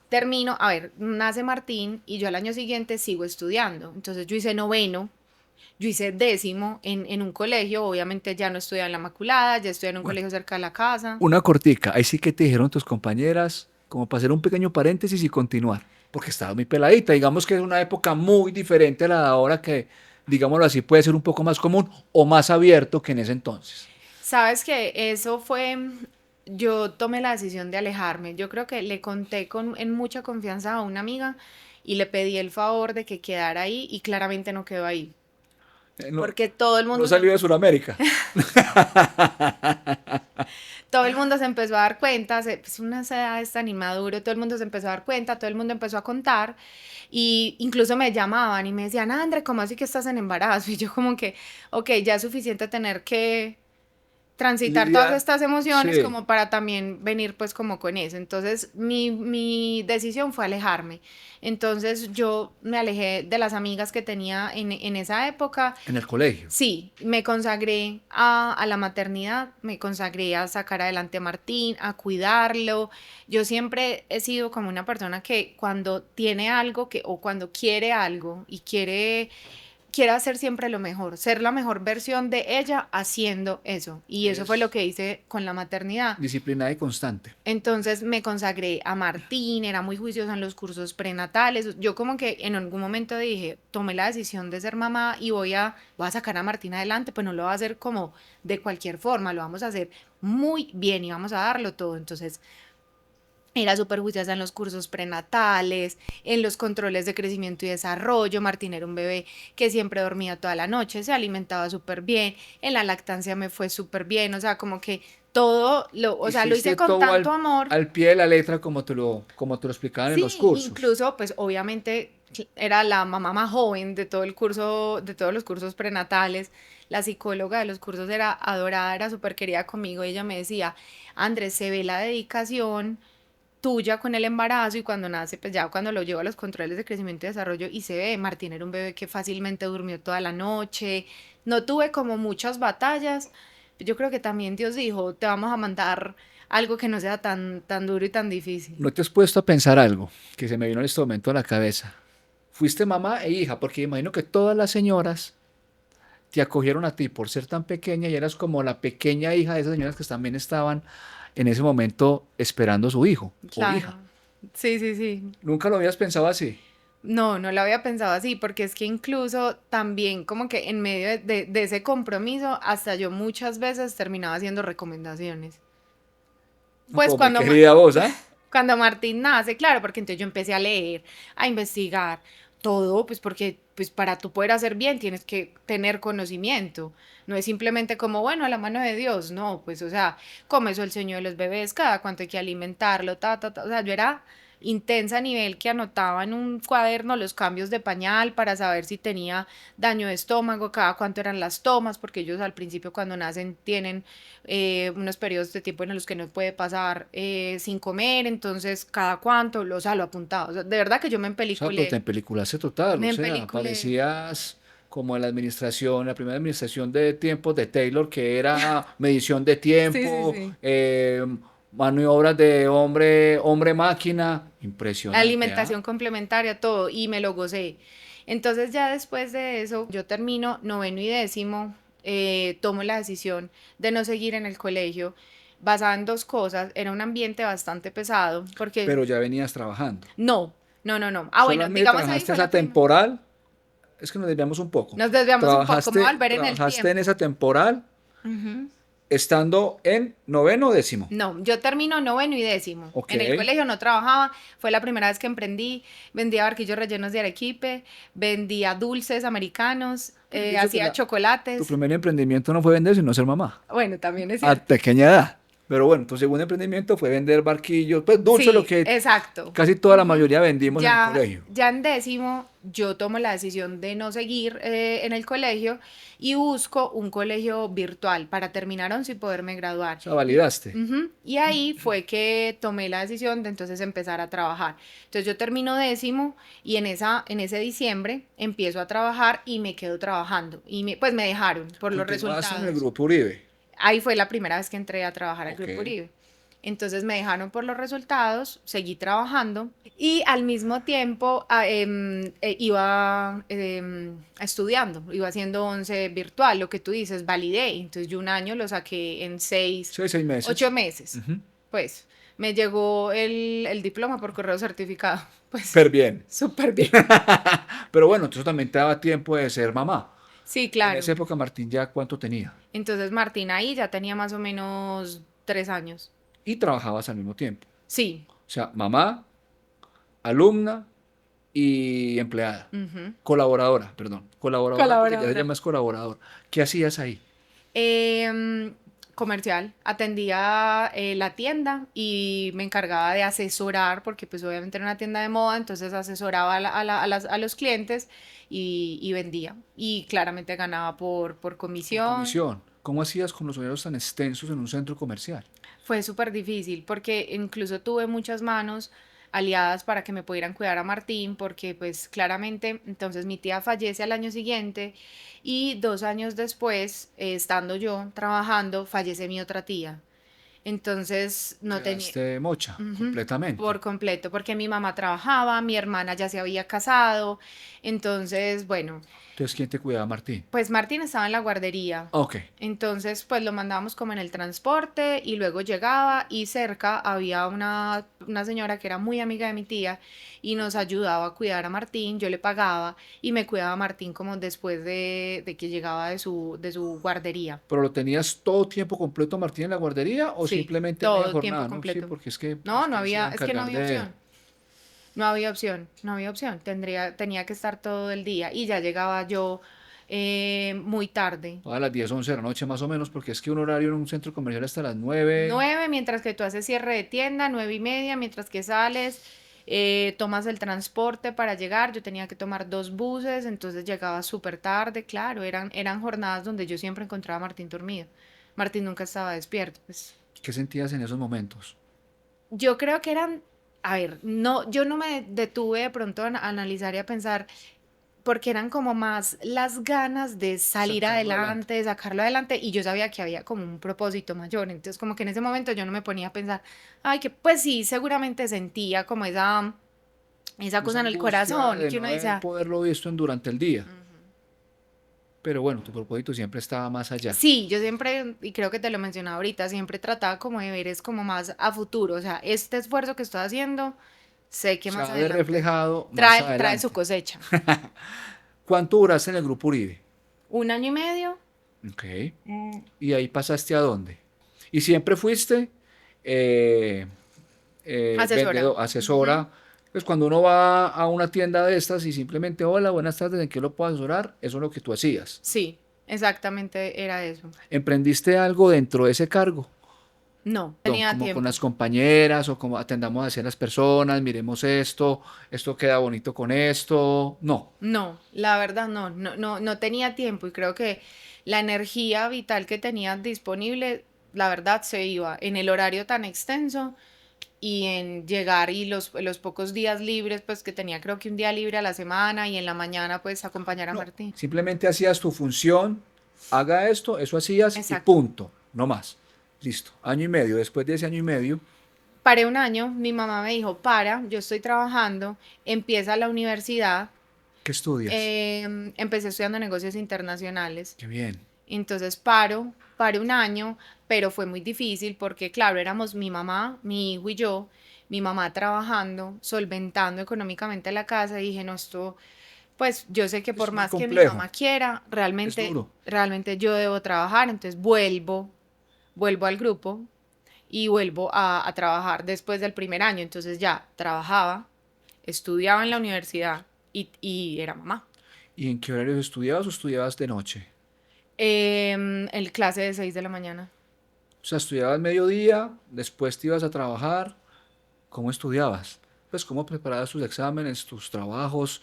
termino, a ver, nace Martín y yo al año siguiente sigo estudiando. Entonces yo hice noveno, yo hice décimo en un colegio, obviamente ya no estudiaba en la Maculada, ya estudié en un Bueno, colegio cerca de la casa. una cortica. Ahí sí que te dijeron tus compañeras, como para hacer un pequeño paréntesis y continuar. Porque estaba muy peladita. Digamos que es una época muy diferente a la de ahora que, digámoslo así, puede ser un poco más común o más abierto que en ese entonces. Sabes que eso fue, yo tomé la decisión de alejarme. Yo creo que le conté en mucha confianza a una amiga y le pedí el favor de que quedara ahí y claramente no quedó ahí. No, Porque todo el no mundo salió de Sudamérica. todo el mundo se empezó a dar cuenta, pues una edad es tan inmaduro, todo el mundo se empezó a dar cuenta, todo el mundo empezó a contar y incluso me llamaban y me decían, André, ¿cómo así que estás en embarazo? Y yo como que, ok, ya es suficiente tener que transitar todas Lidiar. estas emociones Sí. como para también venir pues como con eso. Entonces mi decisión fue alejarme. Entonces yo me alejé de las amigas que tenía en esa época. En el colegio. Sí, me consagré a la maternidad, me consagré a sacar adelante a Martín, a cuidarlo. Yo siempre he sido como una persona que cuando tiene algo que, o cuando quiere algo y quiere hacer siempre lo mejor, ser la mejor versión de ella haciendo eso. Y eso fue lo Es que hice con la maternidad. disciplinada y constante. Entonces me consagré a Martín, era muy juiciosa en los cursos prenatales. Yo como que en algún momento dije, tomé la decisión de ser mamá y voy a sacar a Martín adelante, pues no lo voy a hacer como de cualquier forma, lo vamos a hacer muy bien y vamos a darlo todo. Entonces era súper juiciosa en los cursos prenatales, en los controles de crecimiento y desarrollo. Martín era un bebé que siempre dormía toda la noche, se alimentaba súper bien, en la lactancia me fue súper bien, o sea, como que o sea, lo hice Hiciste con todo tanto amor. al pie de la letra como te lo explicaban en los Sí, cursos. incluso, pues obviamente era la mamá más joven de todo el curso, de todos los cursos prenatales. La psicóloga de los cursos era adorada, era súper querida conmigo. Ella me decía, Andrés, se ve la dedicación tuya con el embarazo y cuando nace, pues ya cuando lo llevo a los controles de crecimiento y desarrollo y se ve, Martín era un bebé que fácilmente durmió toda la noche, no tuve como muchas batallas, yo creo que también Dios dijo, te vamos a mandar algo que no sea tan duro y tan difícil. ¿No te has puesto a pensar algo que se me vino en este momento a la cabeza? Fuiste mamá e hija, porque imagino que todas las señoras te acogieron a ti por ser tan pequeña y eras como la pequeña hija de esas señoras que también estaban en ese momento esperando a su hijo o Claro, hija. sí, sí, sí. ¿Nunca lo habías pensado así? No, no lo había pensado así, porque es que incluso también como que en medio de ese compromiso, hasta yo muchas veces terminaba haciendo recomendaciones. No, Pues como muy querida vos, ¿ah? cuando Martín nace, claro, porque entonces yo empecé a leer, a investigar todo, pues porque pues para tú poder hacer bien tienes que tener conocimiento. No es simplemente como, bueno, a la mano de Dios, no, pues o sea, cómo es el sueño de los bebés, cada cuánto hay que alimentarlo, ta. O sea, yo era intensa a nivel que anotaba en un cuaderno los cambios de pañal para saber si tenía daño de estómago, cada cuánto eran las tomas, porque ellos al principio cuando nacen tienen unos periodos de tiempo en los que no puede pasar sin comer, entonces cada cuánto, o sea, lo apuntaba. O sea, de verdad que yo O sea, pero te empeliculé, empeliculase total, o me sea, empeliculé. parecías como en la administración, la primera administración de tiempos de Taylor, que era medición de Sí, sí, tiempo, sí. maniobras de hombre máquina, impresionante, ¿ah? Alimentación complementaria, todo, y me lo gocé. Entonces ya después de eso, yo termino noveno y décimo, tomo la decisión de no seguir en el colegio, basada en dos cosas. Era un ambiente bastante pesado, porque Pero ya venías trabajando. no. Ah, bueno, Solamente digamos ahí trabajaste fue la esa primera. temporal es que nos desviamos un poco. Nos desviamos un poco, me voy a volver en el Trabajaste en tiempo. esa temporal Ujú. estando en noveno o décimo. No, yo termino noveno y décimo. Ok. En el colegio no trabajaba, fue la primera vez que emprendí. Vendía barquillos rellenos de arequipe, vendía dulces americanos, Pero yo pienso que hacía tu chocolates. primer emprendimiento no fue vender, sino ser mamá. Bueno, también es A cierto. pequeña edad. Pero bueno, tu segundo emprendimiento fue vender barquillos, pues dulce, lo Sí, que exacto. casi toda la Ujú. mayoría vendimos en el Ya, colegio. ya en décimo, yo tomo la decisión de no seguir en el colegio y busco un colegio virtual para terminar 11 y poderme graduar. O sea, validaste. Ujú, y ahí fue que tomé la decisión de entonces empezar a trabajar. Entonces yo termino décimo y en ese diciembre empiezo a trabajar y me quedo trabajando. Pues me dejaron por los Continuaste en el resultados. grupo Uribe. Ahí fue la primera vez que entré a trabajar al Ok. Grupo Uribe. Entonces me dejaron por los resultados, seguí trabajando y al mismo tiempo iba estudiando, iba haciendo 11 virtual, lo que tú dices, validé. Entonces yo un año lo saqué en 8 6 meses. meses. Ujú. Pues me llegó el diploma por correo certificado. Pues Pero bien. súper bien. Pero bueno, eso también te daba tiempo de ser mamá. Sí, En claro. esa época Martín ya cuánto tenía. Entonces Martín ahí ya tenía más o menos 3 años. Y trabajabas al mismo tiempo. Sí. O sea, mamá, alumna y empleada. Ujú. Colaboradora, perdón. Colaboradora porque ya se Colaboradora. llama es colaborador. ¿Qué hacías ahí? Em, Comercial, atendía la tienda y me encargaba de asesorar, porque pues obviamente era una tienda de moda, entonces asesoraba a los clientes y vendía. Y claramente ganaba por Por comisión. comisión. ¿Cómo hacías con los horarios tan extensos en un centro comercial? Fue súper difícil porque incluso tuve muchas manos aliadas para que me pudieran cuidar a Martín, porque pues claramente entonces mi tía fallece al año siguiente y 2 años después, estando yo trabajando, fallece mi otra tía. Entonces no tenía, Quedaste mocha, ujú, completamente. por completo, porque mi mamá trabajaba, mi hermana ya se había casado, entonces bueno, Entonces, ¿quién te cuidaba, Martín? pues Martín estaba en la guardería. Ok. Entonces, pues lo mandábamos como en el transporte y luego llegaba y cerca había una señora que era muy amiga de mi tía y nos ayudaba a cuidar a Martín, yo le pagaba y me cuidaba a Martín como después de que llegaba de su guardería. ¿Pero lo tenías todo tiempo completo, Martín, en la guardería o Sí, simplemente media todo tiempo jornada? No, sí, completo. porque es que No, no ¿quién se iba había, a es que no encargar había de...? opción. No había opción, no había opción. Tenía que estar todo el día y ya llegaba yo muy tarde. A las 10 11 de la noche más o menos, porque es que un horario en un centro comercial hasta las 9. 9 mientras que tú haces cierre de tienda, 9:30 mientras que sales, tomas el transporte para llegar. Yo tenía que tomar 2 buses, entonces llegaba súper tarde, claro, eran jornadas donde yo siempre encontraba a Martín dormido. Martín nunca estaba despierto, pues. ¿Qué sentías en esos momentos? Yo creo que a ver, no, yo no me detuve de pronto a analizar y a pensar, porque eran como más las ganas de salir Sacarlo adelante. adelante, de sacarlo adelante, y yo sabía que había como un propósito mayor, entonces como que en ese momento yo no me ponía a pensar, ay, que pues sí, seguramente sentía como esa Esa cosa en el angustia corazón, de que no uno haber dice, poderlo visto durante el día. Pero bueno, tu propósito siempre estaba más allá. sí, yo siempre, y creo que te lo mencionaba ahorita, siempre trataba como de ver es como más a futuro, o sea, este esfuerzo que estoy haciendo, sé que Se más va a ver adelante reflejado más trae su adelante. cosecha. ¿Cuánto duraste en el grupo Uribe? 1 año y medio. Ok. ¿Y ahí pasaste a dónde? ¿Y siempre fuiste eh, Asesora. vendedor, asesora? Pues cuando uno va a una tienda de estas y simplemente, hola, buenas tardes, ¿en qué lo puedo asesorar? Eso es lo que tú hacías. Sí, exactamente era eso. ¿Emprendiste algo dentro de ese cargo? No, tenía Como con tiempo. las compañeras o como atendamos hacia las personas, miremos esto queda bonito con esto. No. No, la verdad no, no tenía tiempo y creo que la energía vital que tenía disponible, la verdad se iba en el horario tan extenso y en llegar y los pocos días libres, pues que tenía creo que un día libre a la semana y en la mañana pues acompañar a No, Martín. simplemente hacías tu función, haga esto, eso hacías y Exacto. punto, no más. Listo. Año y medio, después de ese año y medio, Paré un año, mi mamá me dijo, yo estoy trabajando, empieza la universidad, ¿qué estudias? empecé estudiando negocios internacionales. Qué bien. Entonces paré un año, pero fue muy difícil porque, claro, éramos mi mamá, mi hijo y yo, mi mamá trabajando, solventando económicamente la casa, y dije, no, esto Pues yo sé que Es por muy más que mi complejo, mamá quiera, es realmente, duro. realmente yo debo trabajar, entonces vuelvo al grupo y vuelvo a trabajar después del primer año. Entonces ya trabajaba, estudiaba en la universidad y era mamá. ¿Y en qué horarios estudiabas o estudiabas de noche? El clase de 6 de la mañana. O sea, estudiabas mediodía, después te ibas a trabajar. ¿Cómo estudiabas? Pues cómo preparabas tus exámenes, tus trabajos,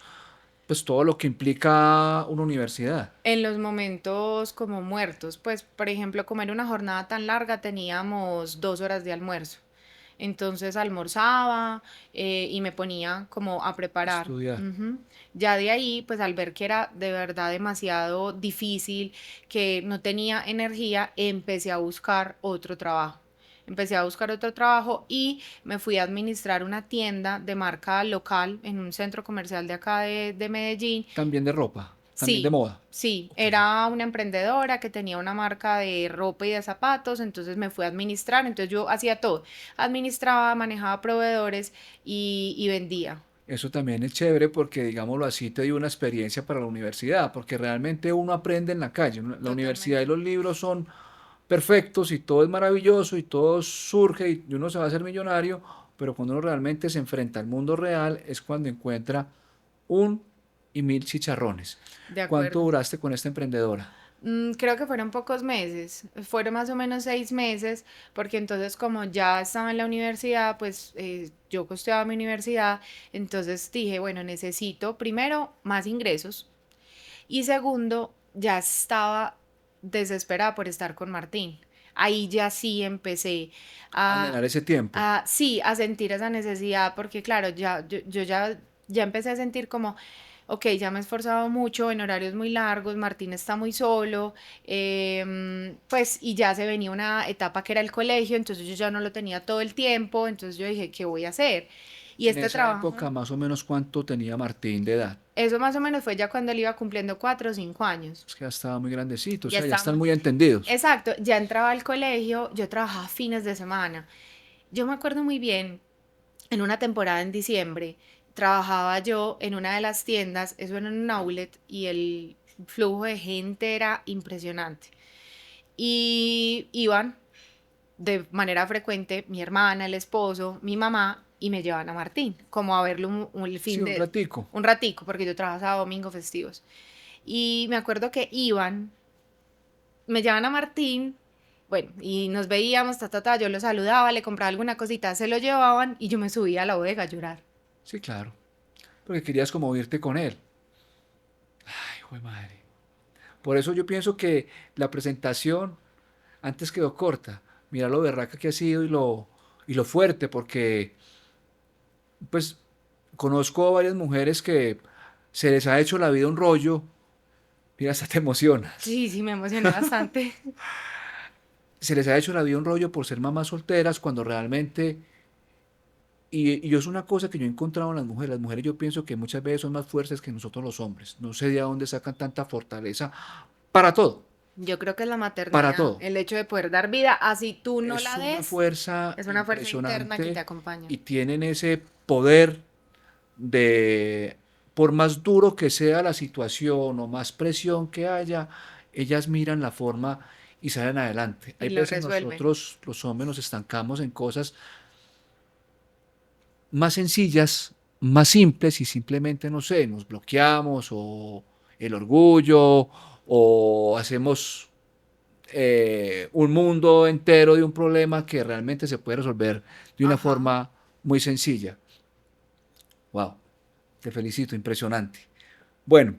pues todo lo que implica una universidad. En los momentos como muertos, pues por ejemplo, como era una jornada tan larga, teníamos 2 horas de almuerzo. Entonces almorzaba y me ponía como a preparar. Estudiar. Ujú. Ya de ahí, pues al ver que era de verdad demasiado difícil, que no tenía energía, empecé a buscar otro trabajo. Empecé a buscar otro trabajo y me fui a administrar una tienda de marca local en un centro comercial de acá de Medellín. También de ropa, también de Sí, moda. sí, Ok. era una emprendedora que tenía una marca de ropa y de zapatos, entonces me fui a administrar, entonces yo hacía todo, administraba, manejaba proveedores y vendía. Eso también es chévere porque, digámoslo así, te dio una experiencia para la universidad, porque realmente uno aprende en la calle. La universidad y Totalmente. los libros son perfectos y todo es maravilloso y todo surge y uno se va a hacer millonario, pero cuando uno realmente se enfrenta al mundo real es cuando encuentra un y mil chicharrones. De ¿Cuánto acuerdo. duraste con esta emprendedora? Creo que fueron pocos meses, fueron más o menos 6 meses, porque entonces como ya estaba en la universidad, pues yo costeaba mi universidad, entonces dije, bueno, necesito primero más ingresos y segundo, ya estaba desesperada por estar con Martín. Ahí ya sí empecé A a, llenar ese tiempo. sí, a sentir esa necesidad, porque claro, yo ya empecé a sentir como, ok, ya me he esforzado mucho en horarios muy largos, Martín está muy solo, pues y ya se venía una etapa que era el colegio, entonces yo ya no lo tenía todo el tiempo, entonces yo dije, ¿qué voy a hacer? Y En este esa trabajo, época, más o menos, ¿cuánto tenía Martín de edad? eso más o menos fue ya cuando él iba cumpliendo 4 o 5 años. Es que ya estaba muy grandecito, o Ya sea, ya están estamos. muy entendidos. Exacto, ya entraba al colegio, yo trabajaba fines de semana. Yo me acuerdo muy bien, en una temporada en diciembre, trabajaba yo en una de las tiendas, eso era en un outlet, y el flujo de gente era impresionante. Y iban de manera frecuente mi hermana, el esposo, mi mamá, y me llevaban a Martín, como a verlo el Sí, fin un de, ratico. un ratico, porque yo trabajaba sábado, domingo, festivos. Y me acuerdo que iban, me llevaban a Martín, bueno, y nos veíamos, yo lo saludaba, le compraba alguna cosita, se lo llevaban y yo me subía a la bodega a llorar. Sí, claro. Porque querías como irte con él. Ay, hijo de madre. Por eso yo pienso que la presentación antes quedó corta. Mira lo berraca que ha sido y lo fuerte, porque pues conozco a varias mujeres que se les ha hecho la vida un rollo. Mira, hasta te emocionas. Sí, sí, me emocioné bastante. Se les ha hecho la vida un rollo por ser mamás solteras cuando realmente, y yo es una cosa que yo he encontrado en las mujeres yo pienso que muchas veces son más fuertes que nosotros los hombres. No sé de dónde sacan tanta fortaleza para todo, Yo creo que es la para maternidad, todo. el hecho de poder dar vida, así tú no Es la una des, fuerza es una fuerza interna que te impresionante acompaña. y tienen ese poder de, por más duro que sea la situación o más presión que haya, ellas miran la forma y salen adelante. Y Hay lo veces resuelven. nosotros, los hombres, nos estancamos en cosas más sencillas, más simples y simplemente, no sé, nos bloqueamos o el orgullo o hacemos un mundo entero de un problema que realmente se puede resolver de una Ajá. forma muy sencilla. Wow, te felicito, impresionante. Bueno,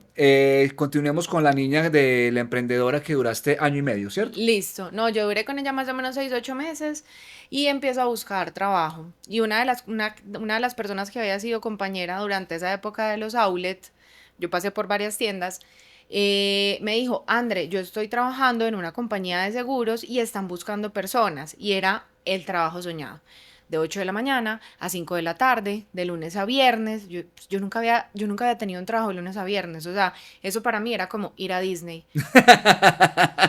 continuemos con la niña de la emprendedora que duraste año y medio, ¿cierto? Listo. No, yo duré con ella más o menos 6, 8 meses y empiezo a buscar trabajo. Y una de las personas que había sido compañera durante esa época de los outlets, yo pasé por varias tiendas, me dijo, André, yo estoy trabajando en una compañía de seguros y están buscando personas. Y era el trabajo soñado. De 8 de la mañana a 5 de la tarde, de lunes a viernes. Yo nunca había tenido un trabajo de lunes a viernes. O sea, eso para mí era como ir a Disney.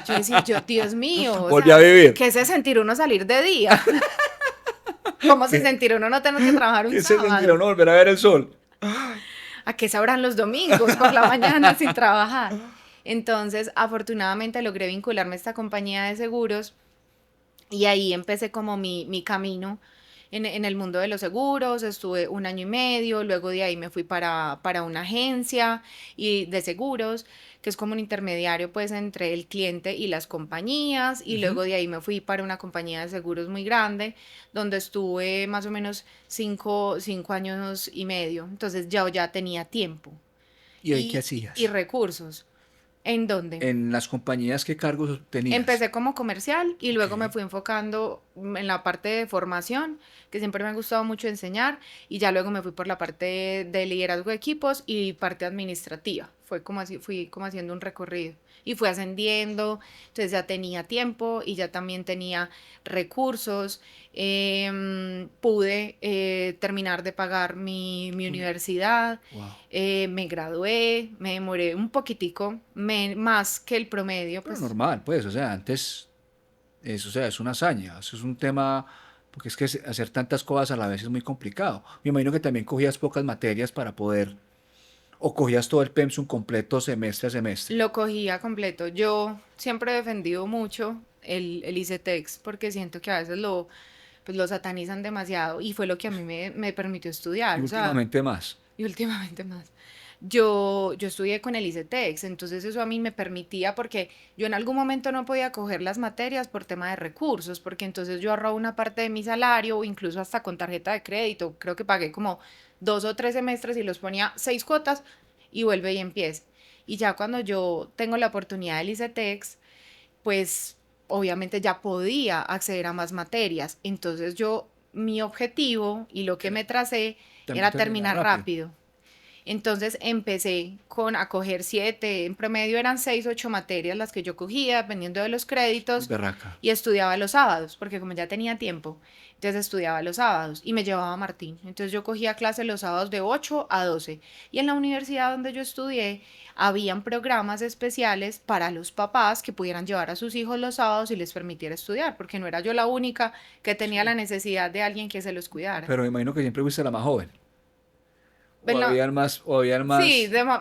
Yo decía, Dios mío, o Volví a sea, vivir. ¿qué se sentir uno salir de día? ¿Cómo se ¿Qué, sentir uno no tener que trabajar un qué se sentirá sábado? uno volver a ver el sol? ¿A qué sabrán los domingos por la mañana sin trabajar? Entonces, afortunadamente logré vincularme a esta compañía de seguros y ahí empecé como mi camino en el mundo de los seguros. Estuve un año y medio, luego de ahí me fui para una agencia y de seguros, que es como un intermediario pues entre el cliente y las compañías, y Ujú. luego de ahí me fui para una compañía de seguros muy grande, donde estuve más o menos 5 años y medio. Entonces ya tenía tiempo ¿Y ahí qué y hacías? recursos. ¿En dónde? En las compañías, ¿qué cargos tenías? Empecé como comercial y Ok. luego me fui enfocando en la parte de formación, que siempre me ha gustado mucho enseñar, y ya luego me fui por la parte de liderazgo de equipos y parte administrativa. Fue como así, fui como haciendo un recorrido y fui ascendiendo, entonces ya tenía tiempo y ya también tenía recursos. Pude terminar de pagar mi universidad. Wow. Me gradué, me demoré un poquitico, más que el promedio, Pero pues. normal, pues, o sea, antes, o sea, es una hazaña, eso es un tema, porque es que hacer tantas cosas a la vez es muy complicado. Me imagino que también cogías pocas materias para poder, o cogías todo el pensum completo semestre a semestre. Lo cogía completo. Yo siempre he defendido mucho el ICETEX porque siento que a veces pues lo satanizan demasiado y fue lo que a mí me permitió Y estudiar, o sea, últimamente más. y últimamente más. Yo estudié con el ICETEX, entonces eso a mí me permitía porque yo en algún momento no podía coger las materias por tema de recursos, porque entonces yo ahorraba una parte de mi salario o incluso hasta con tarjeta de crédito, creo que pagué como 2 o 3 semestres y los ponía 6 cuotas y vuelve y empieza. Y ya cuando yo tengo la oportunidad del ICETEX, pues obviamente ya podía acceder a más materias. Entonces mi objetivo y lo que Era me tracé también era terminar terminar rápido. rápido. Entonces empecé con a coger 7, en promedio eran 6, 8 materias las que yo cogía, dependiendo de los Muy créditos, berraca. y estudiaba los sábados, porque como ya tenía tiempo, entonces estudiaba los sábados y me llevaba a Martín. Entonces yo cogía clases los sábados de 8 a 12. Y en la universidad donde yo estudié, habían programas especiales para los papás que pudieran llevar a sus hijos los sábados y les permitiera estudiar, porque no era yo la única que tenía la Sí. necesidad de alguien que se los cuidara. Pero me imagino que siempre fuiste la más joven. O Bueno, habían más, o habían sí, más,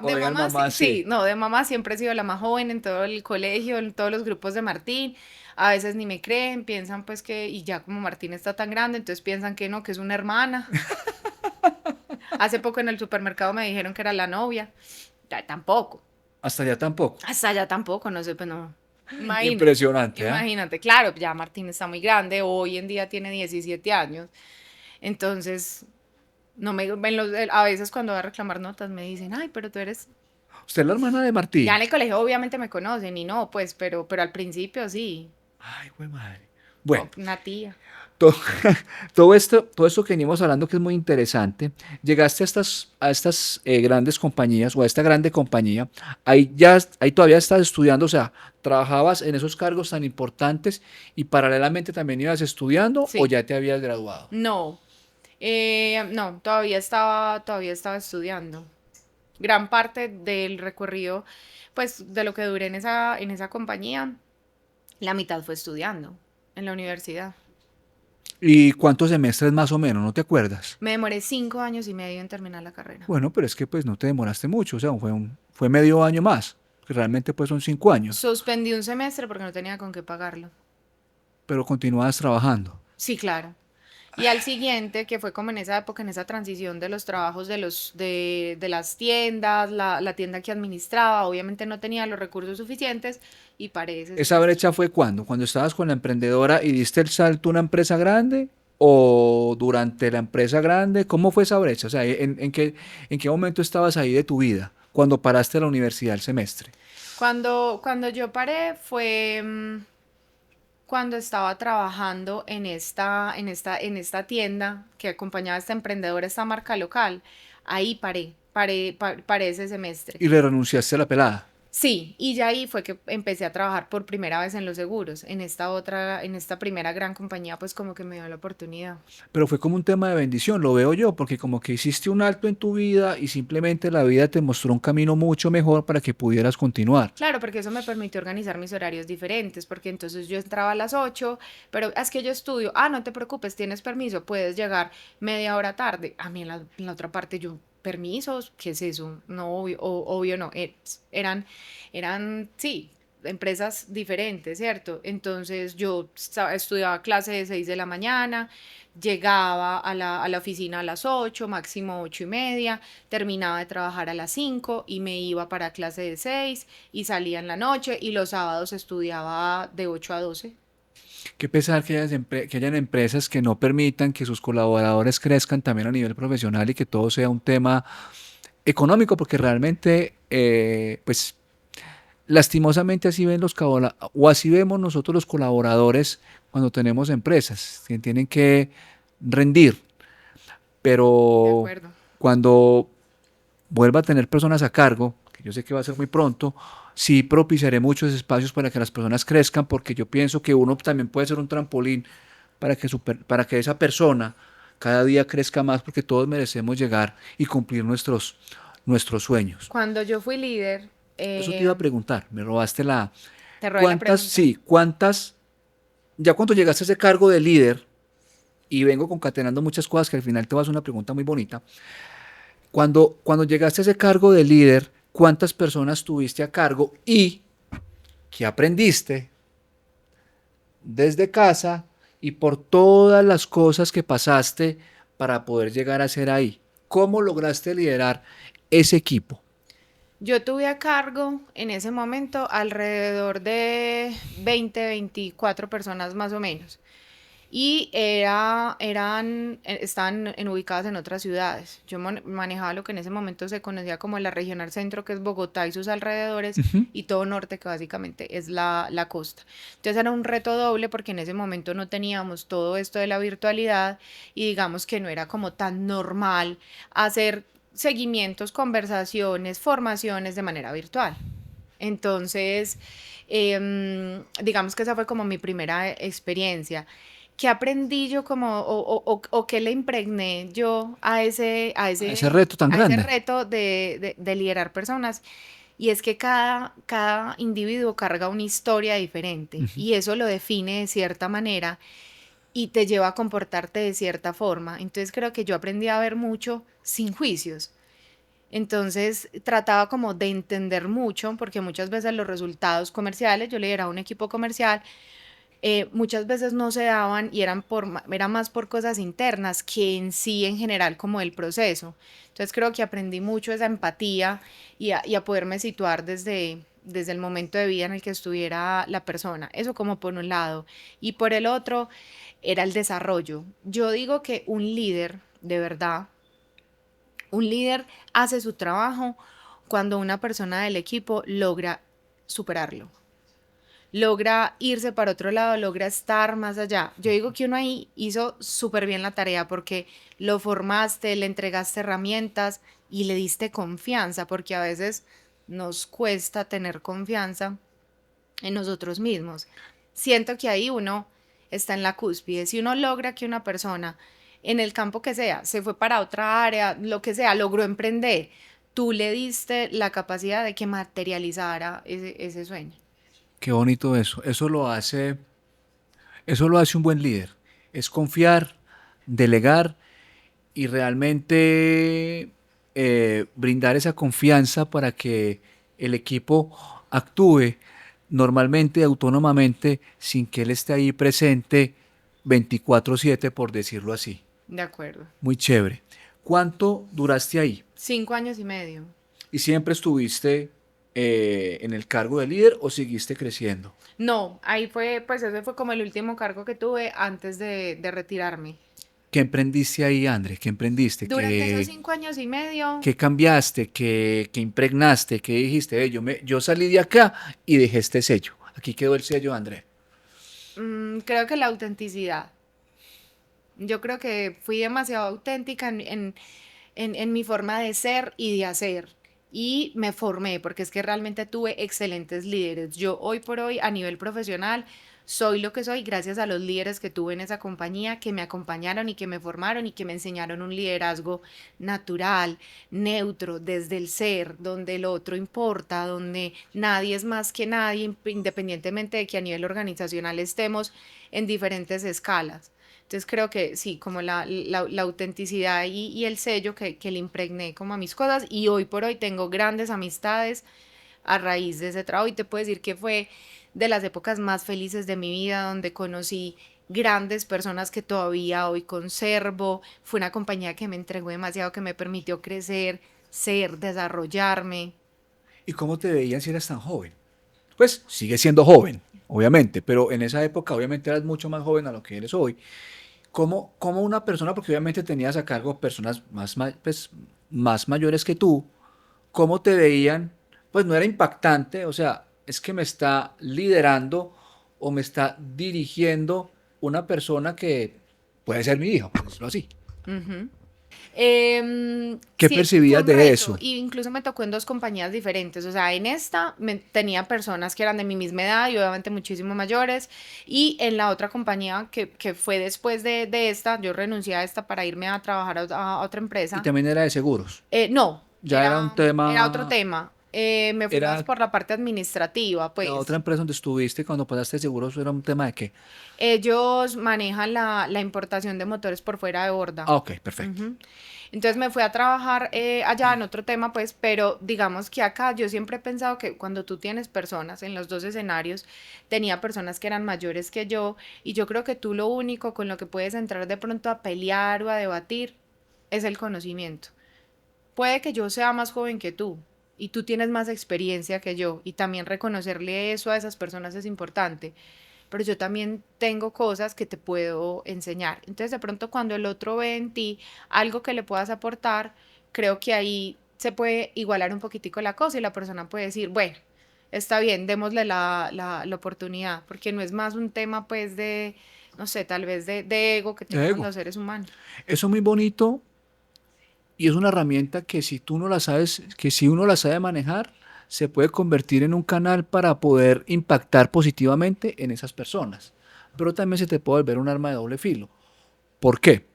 o de habían mamá sí, mamás, sí, sí. no, de mamá siempre he sido la más joven en todo el colegio, en todos los grupos de Martín. A veces ni me creen, piensan pues que, y ya como Martín está tan grande, entonces piensan que no, que es una hermana. Hace poco en el supermercado me dijeron que era la novia. Ya tampoco. Hasta allá tampoco. Hasta allá tampoco, no sé, pues no. Imagínate, Impresionante, ¿ah? imagínate, claro, ya Martín está muy grande, hoy en día tiene 17 años. Entonces, no me, a veces cuando voy a reclamar notas me dicen, ay, pero tú eres. Usted es la hermana de Ya en Martín. el colegio obviamente me conocen y no, pues, pero al principio sí, Ay, güey madre. Bueno, una tía. todo, todo esto que venimos hablando que es muy interesante, llegaste a estas grandes compañías o a esta grande compañía, ahí todavía estás estudiando, o sea, trabajabas en esos cargos tan importantes y paralelamente también ibas estudiando o Sí, ya te habías graduado. no, no, todavía estaba estudiando. Gran parte del recorrido, pues, de lo que duré en esa compañía, la mitad fue estudiando en la universidad. ¿Y cuántos semestres más o menos? ¿No te acuerdas? Me demoré 5 años y medio en terminar la carrera. Bueno, pero es que pues no te demoraste mucho, o sea, fue medio año más, que realmente pues son 5 años, Suspendí un semestre porque no tenía con qué pagarlo. pero continúas trabajando. Sí, claro. Y al siguiente, que fue como en esa época, en esa transición de los trabajos de las tiendas, la tienda que administraba, obviamente no tenía los recursos suficientes y paré ese ¿Esa semestre. brecha fue cuándo? ¿Cuando estabas con la emprendedora y diste el salto a una empresa grande? ¿O durante la empresa grande? ¿Cómo fue esa brecha? O sea, ¿en qué momento estabas ahí de tu vida? Cuando paraste la universidad el semestre. Cuando yo paré fue cuando estaba trabajando en esta tienda que acompañaba a esta emprendedora, esta marca local. Ahí paré ese semestre. Y le renunciaste a la pelada. Sí, y ya ahí fue que empecé a trabajar por primera vez en los seguros. En esta primera gran compañía, pues como que me dio la oportunidad. Pero fue como un tema de bendición, lo veo yo, porque como que hiciste un alto en tu vida y simplemente la vida te mostró un camino mucho mejor para que pudieras continuar. Claro, porque eso me permitió organizar mis horarios diferentes, porque entonces yo entraba a las 8, pero es que yo estudio, no te preocupes, tienes permiso, puedes llegar media hora tarde. A mí en la otra parte yo permisos, ¿qué es eso? No, obvio no, eran, sí, empresas diferentes, ¿cierto? Entonces yo estudiaba clase de 6 de la mañana, llegaba a la oficina a las 8, máximo 8:30, terminaba de trabajar a las 5 y me iba para clase de 6 y salía en la noche y los sábados estudiaba de 8 a 12. Qué pesar que que hayan empresas que no permitan que sus colaboradores crezcan también a nivel profesional y que todo sea un tema económico, porque realmente, pues lastimosamente así ven o así vemos nosotros los colaboradores cuando tenemos empresas, que tienen que rendir, De pero acuerdo. cuando vuelva a tener personas a cargo, que yo sé que va a ser muy pronto, sí propiciaré muchos espacios para que las personas crezcan, porque yo pienso que uno también puede ser un trampolín para que esa persona cada día crezca más, porque todos merecemos llegar y cumplir nuestros sueños. Cuando yo fui líder, Eso te iba a preguntar, me robaste la... te robé la pregunta. ¿Cuántas, ya cuando llegaste a ese cargo de líder, y vengo concatenando muchas cosas que al final te vas a hacer una pregunta muy bonita, cuando llegaste a ese cargo de líder, ¿cuántas personas tuviste a cargo y qué aprendiste desde casa y por todas las cosas que pasaste para poder llegar a ser ahí? ¿Cómo lograste liderar ese equipo? Yo tuve a cargo en ese momento alrededor de 20, 24 personas más o menos. Y estaban ubicadas en otras ciudades. Yo manejaba lo que en ese momento se conocía como la regional centro, que es Bogotá y sus alrededores, Ujú. y todo norte, que básicamente es la costa. Entonces era un reto doble porque en ese momento no teníamos todo esto de la virtualidad y digamos que no era como tan normal hacer seguimientos, conversaciones, formaciones de manera virtual. Entonces, digamos que esa fue como mi primera experiencia. ¿Qué aprendí yo como, o qué le impregné yo a ese, a A ese ese, reto tan a ese grande. reto de liderar personas? Y es que cada individuo carga una historia diferente Ujú. y eso lo define de cierta manera y te lleva a comportarte de cierta forma. Entonces creo que yo aprendí a ver mucho sin juicios. Entonces trataba como de entender mucho, porque muchas veces los resultados comerciales, yo lideraba un equipo comercial, muchas veces no se daban y era más por cosas internas que en sí en general como el proceso. Entonces creo que aprendí mucho esa empatía y a poderme situar desde el momento de vida en el que estuviera la persona. Eso como por un lado. Y por el otro era el desarrollo. Yo digo que un líder, de verdad, un líder hace su trabajo cuando una persona del equipo logra superarlo, logra irse para otro lado, logra estar más allá. Yo digo que uno ahí hizo súper bien la tarea porque lo formaste, le entregaste herramientas y le diste confianza, porque a veces nos cuesta tener confianza en nosotros mismos. Siento que ahí uno está en la cúspide. Si uno logra que una persona, en el campo que sea, se fue para otra área, lo que sea, logró emprender, tú le diste la capacidad de que materializara ese sueño. Qué bonito eso. Eso lo hace un buen líder. Es confiar, delegar y realmente brindar esa confianza para que el equipo actúe normalmente, autónomamente, sin que él esté ahí presente 24/7, por decirlo así. De acuerdo. Muy chévere. ¿Cuánto duraste ahí? 5 años y medio. ¿Y siempre estuviste en el cargo de líder o seguiste creciendo? No, ahí fue, pues ese fue como el último cargo que tuve antes de retirarme. ¿Qué emprendiste ahí, André? ¿Qué emprendiste? Durante esos 5 años y medio, ¿Qué cambiaste? ¿Qué impregnaste? ¿Qué dijiste? Yo salí de acá y dejé este sello. Aquí quedó el sello, André. creo que la autenticidad. Yo creo que fui demasiado auténtica en mi forma de ser y de hacer. Y me formé, porque es que realmente tuve excelentes líderes. Yo hoy por hoy, a nivel profesional, soy lo que soy gracias a los líderes que tuve en esa compañía, que me acompañaron y que me formaron y que me enseñaron un liderazgo natural, neutro, desde el ser, donde el otro importa, donde nadie es más que nadie, independientemente de que a nivel organizacional estemos en diferentes escalas. Entonces creo que sí, como la autenticidad y el sello que le impregné como a mis cosas y hoy por hoy tengo grandes amistades a raíz de ese trabajo y te puedo decir que fue de las épocas más felices de mi vida donde conocí grandes personas que todavía hoy conservo, fue una compañía que me entregó demasiado, que me permitió crecer, ser, desarrollarme. ¿Y cómo te veían si eras tan joven? Pues sigue siendo joven, obviamente, pero en esa época obviamente eras mucho más joven a lo que eres hoy. ¿Cómo una persona, porque obviamente tenías a cargo personas pues, más mayores que tú, cómo te veían? Pues no era impactante, o sea, es que me está liderando o me está dirigiendo una persona que puede ser mi hijo, por decirlo así. Ujú. ¿Qué Sí, fue percibías un de reto eso? y incluso me tocó en dos compañías diferentes, o sea, en esta tenía personas que eran de mi misma edad y obviamente muchísimo mayores y en la otra compañía que fue después de esta, yo renuncié a esta para irme a trabajar a otra Y empresa. también era de seguros. No, Ya era un era otro tema, tema. Me fui más era por la parte administrativa, la otra pues. empresa donde estuviste cuando pasaste de seguros, era un tema de qué. Ellos manejan la importación de motores por fuera de borda. Ah, ok, perfecto. Ujú. Entonces me fui a trabajar allá en otro tema, pues, pero digamos que acá yo siempre he pensado que cuando tú tienes personas en los dos escenarios, tenía personas que eran mayores que yo, y yo creo que tú lo único con lo que puedes entrar de pronto a pelear o a debatir es el conocimiento. Puede que yo sea más joven que tú y tú tienes más experiencia que yo y también reconocerle eso a esas personas es importante, pero yo también tengo cosas que te puedo enseñar. Entonces de pronto cuando el otro ve en ti algo que le puedas aportar, creo que ahí se puede igualar un poquitico la cosa y la persona puede decir, bueno, está bien, démosle la oportunidad, porque no es más un tema pues de, no sé, tal vez de ego que De tenemos ego. los seres humanos. Eso es muy bonito y es una herramienta que si tú no la sabes, que si uno la sabe manejar, se puede convertir en un canal para poder impactar positivamente en esas personas. Pero también se te puede volver un arma de doble filo. ¿Por qué?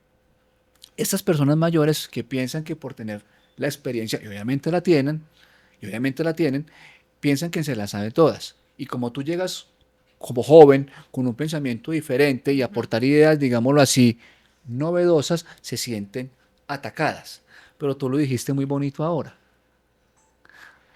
Estas personas mayores que piensan que por tener la experiencia, y obviamente la tienen, piensan que se las sabe todas. Y como tú llegas como joven, con un pensamiento diferente y Ujú. aportar ideas, digámoslo así, novedosas, se sienten atacadas. Pero tú lo dijiste muy bonito ahora,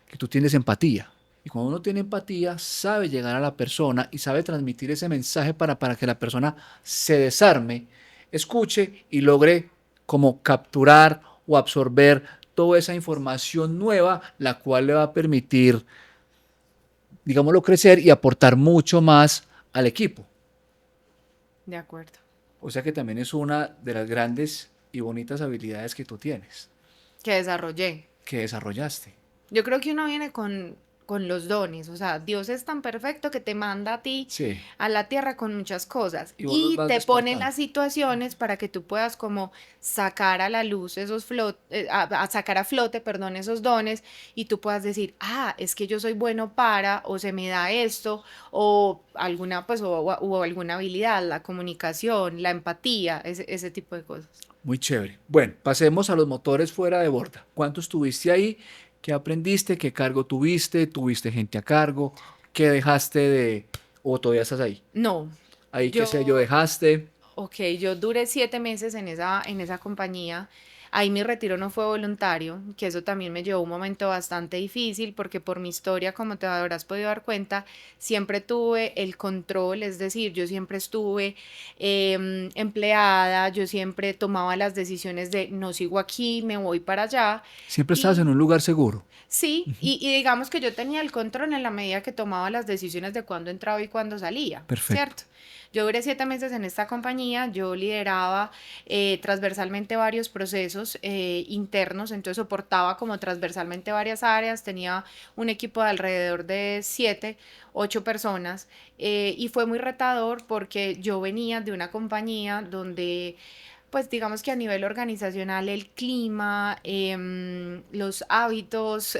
que tú tienes empatía. Y cuando uno tiene empatía, sabe llegar a la persona y sabe transmitir ese mensaje para que la persona se desarme, escuche y logre como capturar o absorber toda esa información nueva, la cual le va a permitir, digámoslo, crecer y aportar mucho más al equipo. De acuerdo. O sea que también es una de las grandes y bonitas habilidades que tú tienes, Que desarrollé. que desarrollaste. Yo creo que uno viene con los dones, o sea, Dios es tan perfecto que te manda a ti Sí, a la tierra con muchas cosas y vos los y vas te pone en despertando. las situaciones para que tú puedas como sacar a la luz esos a sacar a flote, perdón, esos dones y tú puedas decir, ah, es que yo soy bueno para, o se me da esto, o alguna, pues, o alguna habilidad, la comunicación, la empatía, ese tipo de cosas. Muy chévere. Bueno, pasemos a los motores fuera de borda. ¿Cuánto estuviste ahí? ¿Qué aprendiste? ¿Qué cargo tuviste? ¿Tuviste gente a cargo? ¿Qué dejaste de... o todavía estás ahí? No, ¿Ahí qué sello yo dejaste? Ok, yo duré 7 meses en esa compañía. Ahí mi retiro no fue voluntario, que eso también me llevó un momento bastante difícil porque por mi historia, como te habrás podido dar cuenta, siempre tuve el control, es decir, yo siempre estuve empleada, yo siempre tomaba las decisiones de no sigo aquí, me voy para allá. Siempre estabas en Y un lugar seguro. sí, y digamos que yo tenía el control en la medida que tomaba las decisiones de cuándo entraba y cuándo salía, Perfecto. ¿cierto? Yo duré 7 meses en esta compañía, yo lideraba transversalmente varios procesos internos, entonces soportaba como transversalmente varias áreas, tenía un equipo de alrededor de 7, 8 personas y fue muy retador porque yo venía de una compañía donde pues digamos que a nivel organizacional el clima, los hábitos,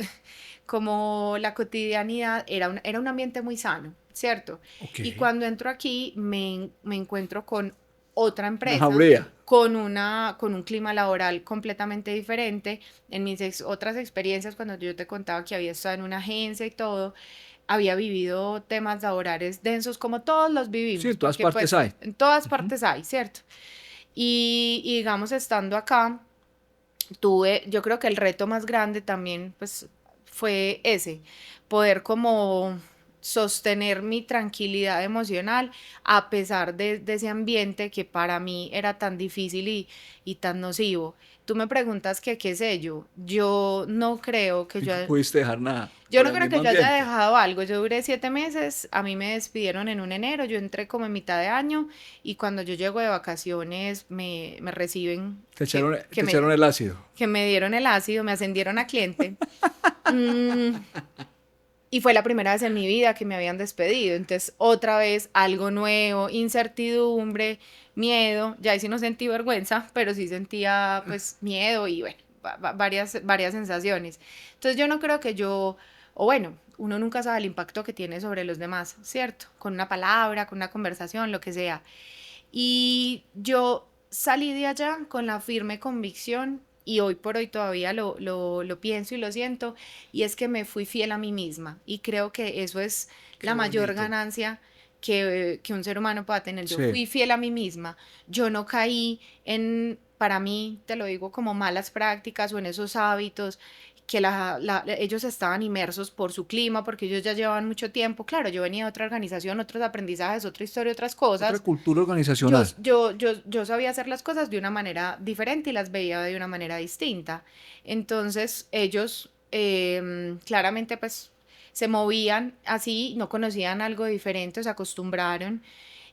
como la cotidianidad, era un ambiente muy sano, ¿cierto? Ok. Y cuando entro aquí me encuentro con otra Una empresa, jauría. con un clima laboral completamente diferente. En mis otras experiencias, cuando yo te contaba que había estado en una agencia y todo, había vivido temas laborales densos como todos los Sí, vivimos, en todas porque partes pues hay. en todas Ujú. partes hay, ¿cierto? Y digamos, estando acá, yo creo que el reto más grande también, pues, fue ese, poder como sostener mi tranquilidad emocional a pesar de ese ambiente que para mí era tan difícil y tan nocivo. Tú me preguntas que qué sé yo no creo que Y no pudiste dejar nada yo por no el creo mismo que yo haya ambiente. dejado algo. Yo duré 7 meses, a mí me despidieron en un enero, yo entré como en mitad de año y cuando yo llego de vacaciones me reciben Te echaron el ácido. que me dieron el ácido, me ascendieron a cliente. Mm, y fue la primera vez en mi vida que me habían despedido. Entonces, otra vez, algo nuevo, incertidumbre, miedo. Ya ahí sí no sentí vergüenza, pero sí sentía pues miedo y bueno, varias sensaciones. Entonces, yo no creo que o bueno, uno nunca sabe el impacto que tiene sobre los demás, ¿cierto? Con una palabra, con una conversación, lo que sea. Y yo salí de allá con la firme convicción, y hoy por hoy todavía lo pienso y lo siento, y es que me fui fiel a mí misma. Y creo que eso es Qué la mayor bonito. ganancia que un ser humano pueda tener. Yo Sí. fui fiel a mí misma. Yo no caí para mí, te lo digo, como malas prácticas o en esos hábitos que ellos estaban inmersos por su clima, porque ellos ya llevaban mucho tiempo. Claro, yo venía de otra organización, otros aprendizajes, otra historia, otras Otra cosas. cultura organizacional. Yo sabía hacer las cosas de una manera diferente y las veía de una manera distinta. Entonces ellos claramente pues se movían así, no conocían algo diferente, se acostumbraron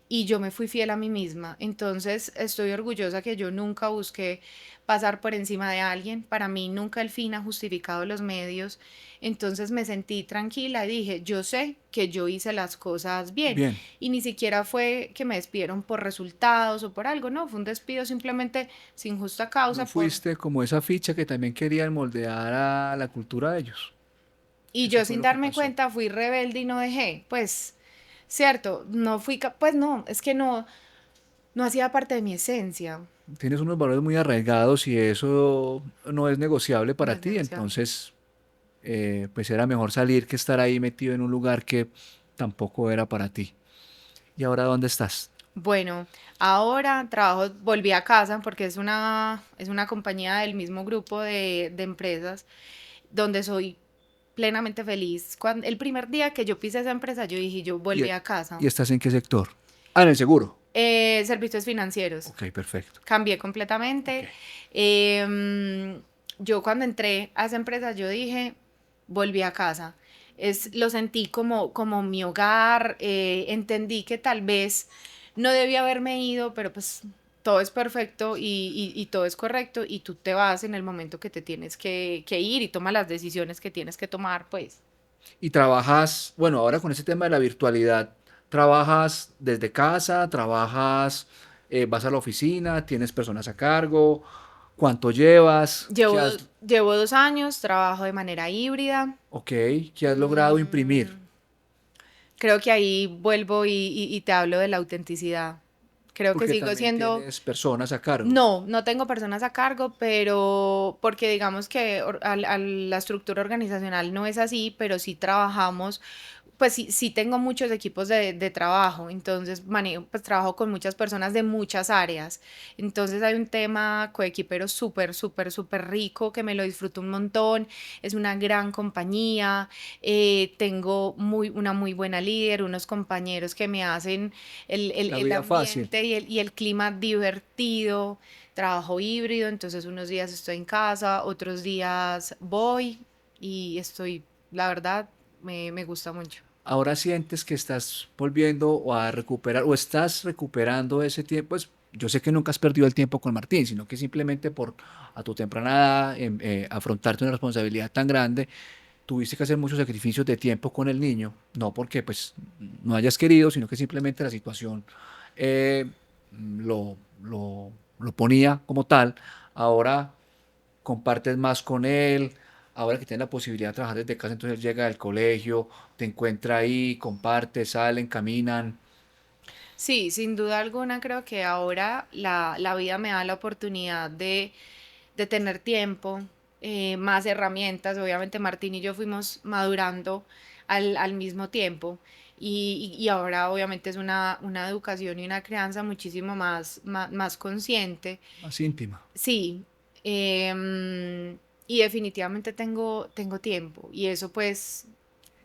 y yo me fui fiel a mí misma. Entonces estoy orgullosa que yo nunca busqué pasar por encima de alguien. Para mí nunca el fin ha justificado los medios. Entonces me sentí tranquila y dije, yo sé que yo hice las cosas bien. Bien. Y ni siquiera fue que me despidieron por resultados o por algo, no, fue un despido simplemente sin justa No causa fuiste como esa ficha que también querían moldear a la cultura de ellos. Y Eso yo fue sin lo que darme pasó. cuenta fui rebelde y no dejé, pues, cierto, no fui, pues no, es que no hacía parte de mi esencia, Tienes unos valores muy arraigados y eso no es negociable no para es ti. negociable. Entonces, pues era mejor salir que estar ahí metido en un lugar que tampoco era para ti. ¿Y ahora dónde estás? Bueno, ahora volví a casa porque es una compañía del mismo grupo de empresas donde soy plenamente feliz. El primer día que yo pisé esa empresa, yo dije, yo ¿Y, volví a y casa. estás en qué sector? Ah, en el seguro. Servicios financieros. Ok, perfecto. Cambié Ok. completamente. Em, yo cuando entré a esa empresa, yo dije, volví a casa. Lo sentí como mi hogar, entendí que tal vez no debía haberme ido, pero pues todo es perfecto y todo es correcto y tú te vas en el momento que te tienes que ir y tomas las decisiones que tienes que tomar, pues. Y trabajas, bueno, ahora con ese tema de la virtualidad, ¿trabajas desde casa? ¿Trabajas, vas a la oficina? ¿Tienes personas a cargo? ¿Cuánto llevas? Llevo, llevo 2 años, trabajo de manera híbrida. Ok, ¿qué has logrado imprimir? Mm, Creo que ahí vuelvo y te hablo de la autenticidad. Creo que Porque sigo también siendo, tienes personas a cargo. no tengo personas a cargo, pero porque digamos que la estructura organizacional no es así, pero sí trabajamos, pues sí tengo muchos equipos de trabajo, entonces pues trabajo con muchas personas de muchas áreas. Entonces hay un tema coequipero súper, súper, súper rico que me lo disfruto un montón. Es una gran compañía, tengo una muy buena líder, unos compañeros que me hacen La el vida fácil. ambiente y el clima divertido. Trabajo híbrido, entonces unos días estoy en casa, otros días voy y estoy, la verdad, me gusta mucho. Ahora sientes que estás volviendo o a recuperar o estás recuperando ese tiempo. Pues yo sé que nunca has perdido el tiempo con Martín, sino que simplemente por a tu temprana edad afrontarte una responsabilidad tan grande, tuviste que hacer muchos sacrificios de tiempo con el niño, no porque pues no hayas querido, sino que simplemente la situación eh, lo ponía como tal. Ahora compartes más con él, ahora que tienes la posibilidad de trabajar desde casa, entonces él llega del colegio, te encuentra ahí, comparte, salen, caminan. Sí, sin duda alguna creo que ahora la vida me da la oportunidad de tener tiempo, más herramientas. Obviamente Martín y yo fuimos madurando al mismo tiempo. Y ahora obviamente es una educación y una crianza muchísimo más consciente. Más íntima. Sí, y definitivamente tengo tiempo y eso pues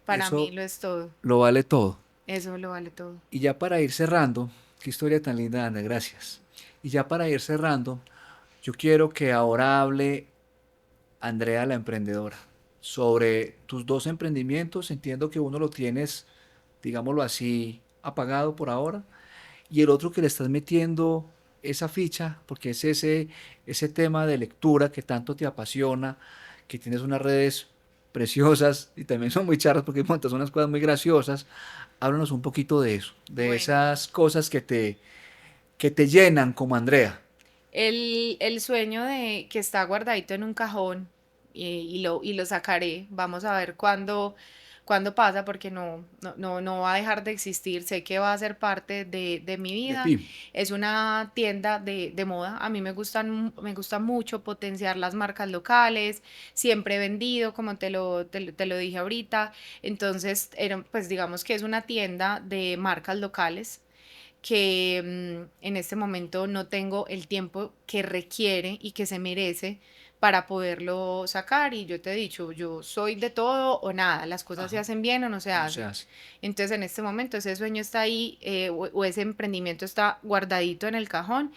Y para mí eso lo es todo. lo vale todo. Eso lo vale todo. Y ya para ir cerrando, qué historia tan linda, Ana, gracias. Y ya para ir cerrando, yo quiero que ahora hable Andrea, la emprendedora, sobre tus dos emprendimientos. Entiendo que uno lo tienes, digámoslo así, apagado por ahora, y el otro que le estás metiendo esa ficha, porque es ese tema de lectura que tanto te apasiona, que tienes unas redes preciosas y también son muy charras porque montas unas cosas muy graciosas. Háblanos un poquito de eso, de Bueno, esas cosas que te llenan como Andrea. el sueño de que está guardadito en un cajón y lo sacaré. Vamos a ver cuándo pasa porque no va a dejar de existir. Sé que va a ser parte de mi De vida. ti. Es una tienda de moda. A mí me gusta mucho potenciar las marcas locales. Siempre he vendido, como te lo dije ahorita. Entonces, pues digamos que es una tienda de marcas locales que en este momento no tengo el tiempo que requiere y que se merece para poderlo sacar. Y yo te he dicho, yo soy de todo o nada, las cosas se Ajá. hacen bien o no se No se hacen. hace. Entonces en este momento ese sueño está ahí o ese emprendimiento está guardadito en el cajón,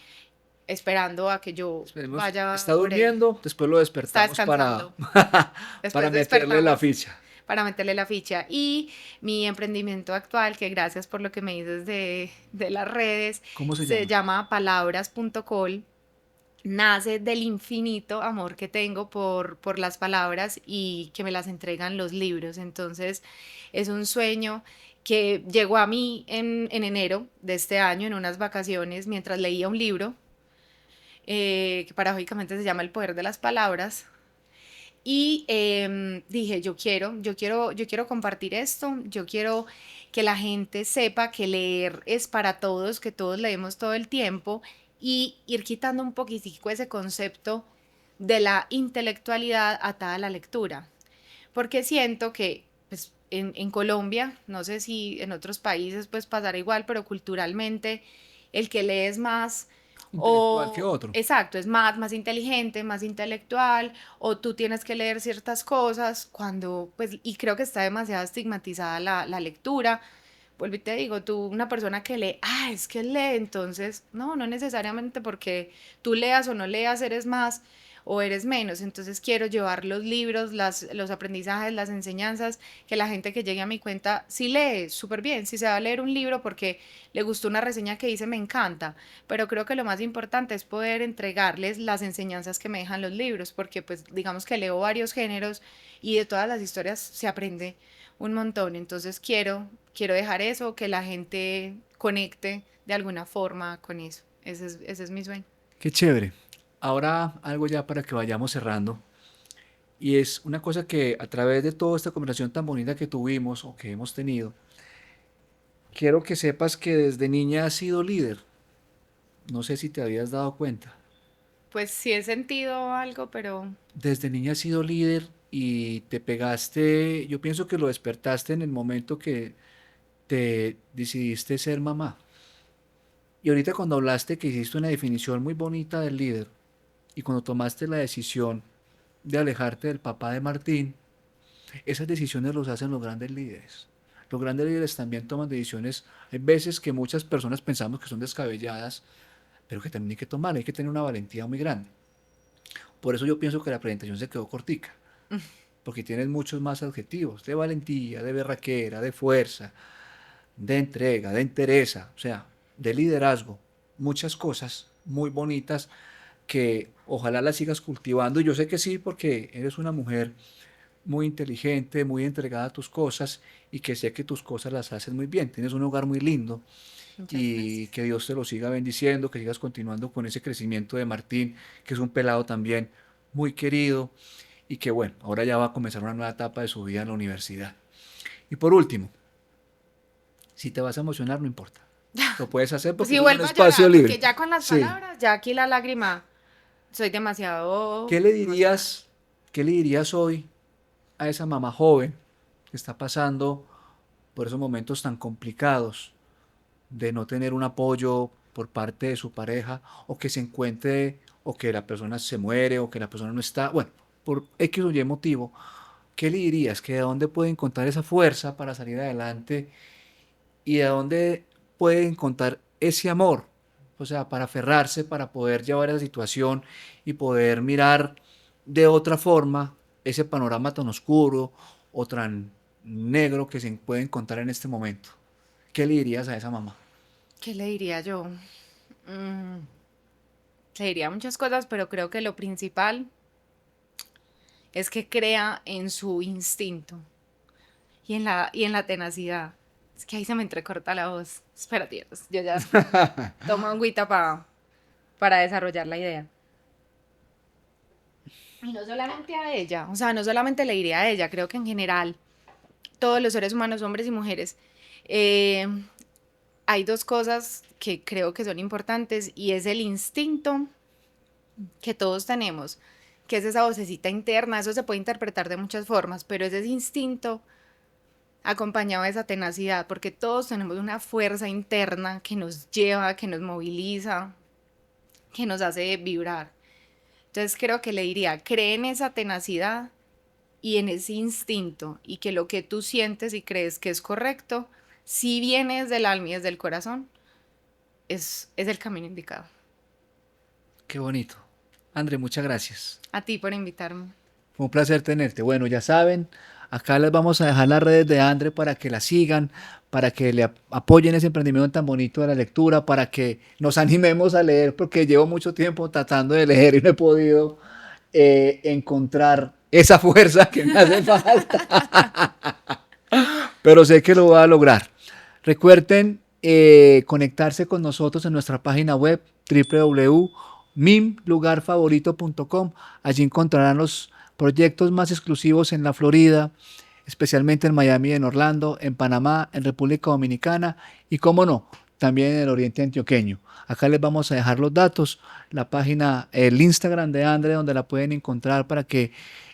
esperando a que yo Esperemos, vaya está por él. durmiendo, después lo Está despertamos descansando. para Después meterle la despertamos ficha. para meterle la ficha. Y mi emprendimiento actual, que gracias por lo que me dices de las redes, ¿Cómo se se llama? llama palabras.col. Nace del infinito amor que tengo por las palabras y que me las entregan los libros. Entonces, es un sueño que llegó a mí en enero de este año, en unas vacaciones, mientras leía un libro que paradójicamente se llama El poder de las palabras. Y dije, yo quiero compartir esto, yo quiero que la gente sepa que leer es para todos, que todos leemos todo el tiempo y ir quitando un poquitico ese concepto de la intelectualidad atada a la lectura. Porque siento que pues, en Colombia, no sé si en otros países pues pasará igual, pero culturalmente el que lee es más Intelectual que o otro. exacto, es más inteligente, más intelectual, o tú tienes que leer ciertas cosas cuando, pues, y creo que está demasiado estigmatizada la lectura. Vuelvo y te digo, tú, una persona que lee, es que lee, entonces, no necesariamente porque tú leas o no leas eres más o eres menos. Entonces quiero llevar los libros, los aprendizajes, las enseñanzas, que la gente que llegue a mi cuenta, si lee, súper bien, si se va a leer un libro porque le gustó una reseña que hice, me encanta, pero creo que lo más importante es poder entregarles las enseñanzas que me dejan los libros, porque pues digamos que leo varios géneros y de todas las historias se aprende un montón. Entonces quiero dejar eso, que la gente conecte de alguna forma con eso. Ese es mi sueño. Qué chévere. Ahora algo ya para que vayamos cerrando. Y es una cosa que a través de toda esta conversación tan bonita que tuvimos o que hemos tenido, quiero que sepas que desde niña has sido líder. No sé si te habías dado cuenta. Pues sí he sentido algo, pero Desde niña has sido líder y te pegaste, yo pienso que lo despertaste en el momento que te decidiste ser mamá. Y ahorita cuando hablaste que hiciste una definición muy bonita del líder y cuando tomaste la decisión de alejarte del papá de Martín, esas decisiones los hacen los grandes líderes. Los grandes líderes también toman decisiones, hay veces que muchas personas pensamos que son descabelladas, pero que también hay que tomar, hay que tener una valentía muy grande. Por eso yo pienso que la presentación se quedó cortica, porque tienes muchos más adjetivos, de valentía, de berraquera, de fuerza, de entrega, de entereza, o sea, de liderazgo, muchas cosas muy bonitas que ojalá las sigas cultivando. Y yo sé que sí, porque eres una mujer muy inteligente, muy entregada a tus cosas y que sé que tus cosas las haces muy bien. Tienes un hogar muy lindo muchas y gracias. que Dios te lo siga bendiciendo, que sigas continuando con ese crecimiento de Martín, que es un pelado también muy querido y que bueno, ahora ya va a comenzar una nueva etapa de su vida en la universidad. Y por último, si te vas a emocionar, no importa. Lo puedes hacer porque Si eso es un vuelvo a espacio llorar, libre. porque ya con las Sí. palabras, ya aquí la lágrima, soy demasiado ¿Qué le emocional. dirías, qué le dirías hoy a esa mamá joven que está pasando por esos momentos tan complicados de no tener un apoyo por parte de su pareja, o que se encuentre, o que la persona se muere, o que la persona no está, bueno, por X o Y motivo, ¿qué le dirías? ¿Que de dónde puede encontrar esa fuerza para salir adelante y de dónde puede encontrar ese amor? O sea, para aferrarse, para poder llevar esa situación y poder mirar de otra forma ese panorama tan oscuro o tan negro que se puede encontrar en este momento. ¿Qué le dirías a esa mamá? ¿Qué le diría yo? Mm, Le diría muchas cosas, pero creo que lo principal es que crea en su instinto y en la tenacidad. Es que ahí se me entrecorta la voz. Espera, Dios, yo ya tomo agüita para desarrollar la idea. Y no solamente a ella, o sea, no solamente le diría a ella, creo que en general, todos los seres humanos, hombres y mujeres, eh, hay dos cosas que creo que son importantes y es el instinto que todos tenemos, que es esa vocecita interna, eso se puede interpretar de muchas formas, pero es ese instinto acompañado de esa tenacidad, porque todos tenemos una fuerza interna que nos lleva, que nos moviliza, que nos hace vibrar. Entonces creo que le diría, cree en esa tenacidad y en ese instinto, y que lo que tú sientes y crees que es correcto, si vienes del alma y desde el corazón, es el camino indicado. Qué bonito. André, muchas gracias. A ti por invitarme. Fue un placer tenerte. Bueno, ya saben, acá les vamos a dejar las redes de André para que la sigan, para que le apoyen ese emprendimiento tan bonito de la lectura, para que nos animemos a leer, porque llevo mucho tiempo tratando de leer y no he podido encontrar esa fuerza que me hace falta, pero sé que lo voy a lograr. Recuerden conectarse con nosotros en nuestra página web www.mimlugarfavorito.com. Allí encontrarán los proyectos más exclusivos en la Florida, especialmente en Miami, en Orlando, en Panamá, en República Dominicana y, cómo no, también en el Oriente Antioqueño. Acá les vamos a dejar los datos, la página, el Instagram de Andre, donde la pueden encontrar para que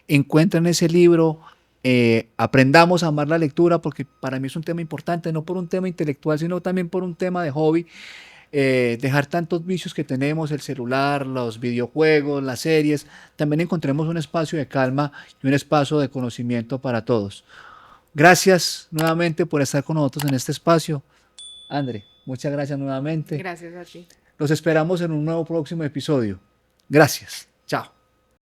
encuentren ese libro. Aprendamos a amar la lectura, porque para mí es un tema importante, no por un tema intelectual, sino también por un tema de hobby. Dejar tantos vicios que tenemos, el celular, los videojuegos, las series, también encontremos un espacio de calma y un espacio de conocimiento para todos. Gracias nuevamente por estar con nosotros en este espacio. André, muchas gracias nuevamente. Gracias a ti. Los esperamos en un nuevo próximo episodio. Gracias.